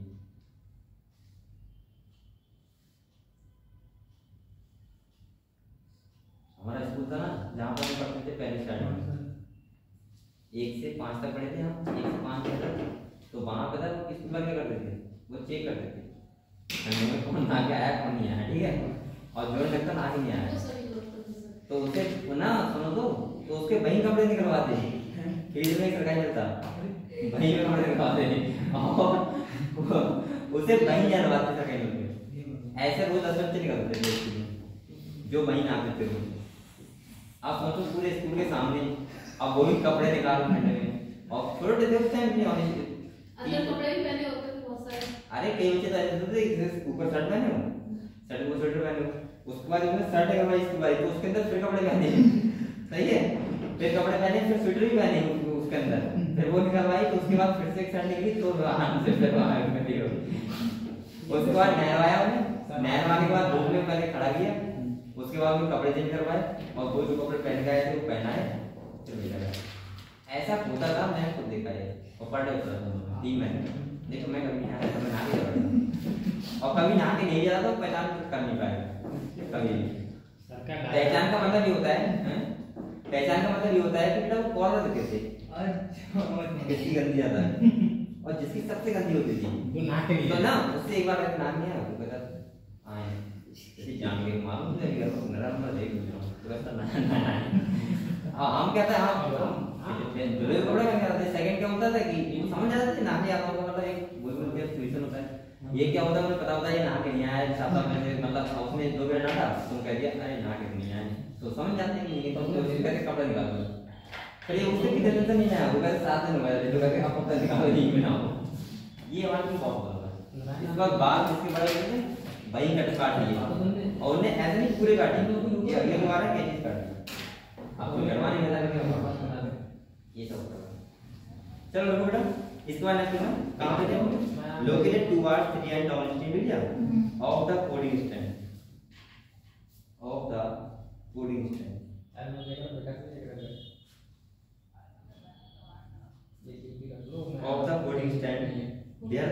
हमारा स्कूल था ना जहाँ पर हम पढ़ते थे पहले स्टार्टिंग में 1 से 5 तक पढ़े थे हम, 1 से 5 तक। तो वहाँ पे था स्कूल में क्या करते थे, वो चेक करते थे कौन आगे आया कौन नहीं आया। ठीक है, और जो लगता ना आगे नहीं आया तो उसे ना सुनो तो उसके वही कपड़े निकलवाते हैं, फील्ड में सरकारी चलता वही में कपड़े निकलवाते और उसे वही जानवाते सरकारी लोग। ऐसे रोज 10 बच्चे निकलते थे जो वही ना आते थे। आप सोचो पूरे स्कूल के सामने, अब वो भी कपड़े निकालो ठंडे में, और छोटे थे उस टाइम नहीं होने अंदर कपड़े भी पहने होते थे बहुत सारे। अरे कई बच्चे तो ऐसे थे कि ऊपर शर्ट पहने हो, शर्ट को स्वेटर पहने हो, उसके बाद उन्होंने शर्ट करवाई इसके बाद तो उसके अंदर फिर कपड़े पहने सही है, फिर कपड़े पहने फिर स्वेटर भी पहने उसके अंदर, फिर वो निकलवाई तो उसके बाद फिर से एक शर्ट निकली तो आराम से फिर वहां में निकल गई। उसके बाद नहरवाया उन्हें, नहरवाने के बाद धूप में पहले खड़ा किया, उसके बाद उन्हें कपड़े चेंज करवाए और वो जो कपड़े पहन गए थे वो पहनाए फिर भेजा गया। ऐसा होता था, मैं खुद देखा है और पढ़ रहा था 3 महीने। देखो मैं कभी नहा तो मैं नहा के जाता और कभी नहा के नहीं जाता तो पहचान कर नहीं पाएगा कभी। पहचान का मतलब ये होता है, पहचान का मतलब ये होता है कि बेटा वो कौन रहते थे, किसकी गंदी ज्यादा है और जिसकी सबसे गंदी होती थी तो ना उससे एक बार ऐसे नाम नहीं आया वो कहता आए इसी जान के मालूम है कि अगर नरम ना देख तो ऐसा ना हम कहते हैं हम दूल्हे कपड़े में क्या होता है, सेकंड क्या होता था कि समझ आता था नाम नहीं आता होगा, मतलब एक बुलबुल के ट्यूशन होता है, ये क्या होता है मुझे पता होता है ये नहा के नहीं आया साहब में से, मतलब उसने 2 मिनट डाटा तुम कह दिया अरे नहा के नहीं आए तो समझ जाते हैं कि ये तो कहते कपड़ा निकाल दो, फिर ये उससे कितने दिन से नहीं आया वो कहते 7 दिन हो गए जो कहते अब कपड़ा निकालो नहीं बनाओ, ये बात में बहुत होता है। इसके बाद बाल इसके बड़े होते हैं वही कट काट लिए और उन्हें ऐसे नहीं पूरे काटी, ये अगले बार क्या चीज काटी आपको करवाने में लगा ये सब चलो लोगों बेटा इसके बाद नेक्स्ट ना कहां पे जाओ located towards 3 and down stream area of the coding stand where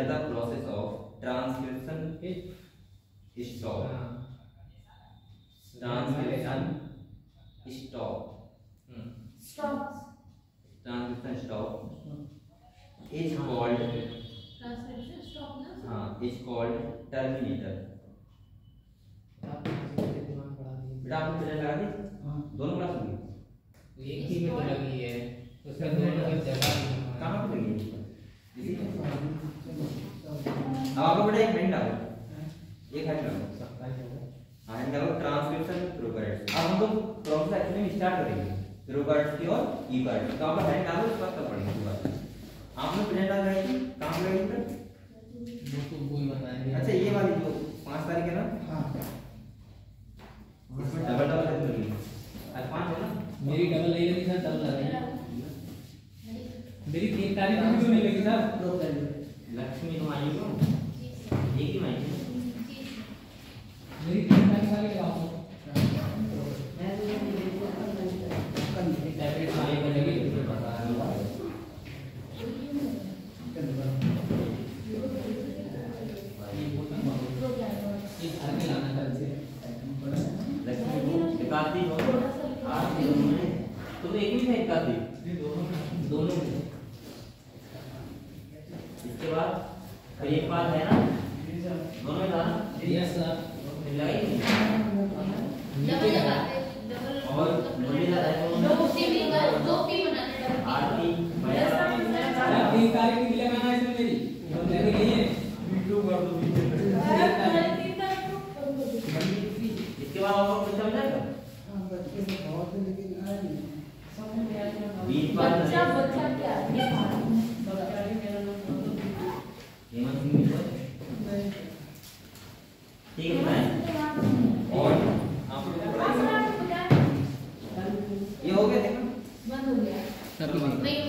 the process of transcription stop is called terminator। बेटा आपको प्रेजेंट लगा दी दोनों क्लास होगी एक ही में तो लगी है उसका दोनों की जगह कहां पे लगी है इसी अब आपको बेटा एक हैंड डालो एक हैंड डालो हां हैंड डालो ट्रांसक्रिप्शन प्रोकैरियोट्स। अब हम लोग प्रोसेस एक्चुअली में स्टार्ट करेंगे प्रोकैरियोट्स की और यूकैरियोट्स तो आप हैंड डालो उसके बाद तब पढ़ेंगे पूरा। आपने प्रेजेंट डाल रहे थे कहां पे लगी वो तो कोई बताएंगे। अच्छा ये वाली जो 5 तारीख है ना हां इसमें डबल लगी आज 5 है ना मेरी डबल नहीं लगी सर डबल लगी मेरी 3 तारीख को क्यों नहीं लगी सर लक्ष्मी तुम आई हो एक ही माई मेरी 3 तारीख वाली लगाओ टैबलेट वाली बनेगी तो बता रहा हूं इस घर में लाना कल से एकाधी हो आरती तो एक ही में एकाधी दोनों में इसके बाद फिर एक बात है ना दोनों में लाना यस सर लगाई डबल लगाते डबल और मुझे लगा है दो टीम बनाने डबल आरती यार 3 तारीख के लिए लगाना है इसमें मेरी लगी नहीं है वीडियो कर दो इसके बाद आपको कुछ समझ आएगा बच्चा क्या ठीक है और आप लोग ये हो गया देखो बंद हो गया सब नहीं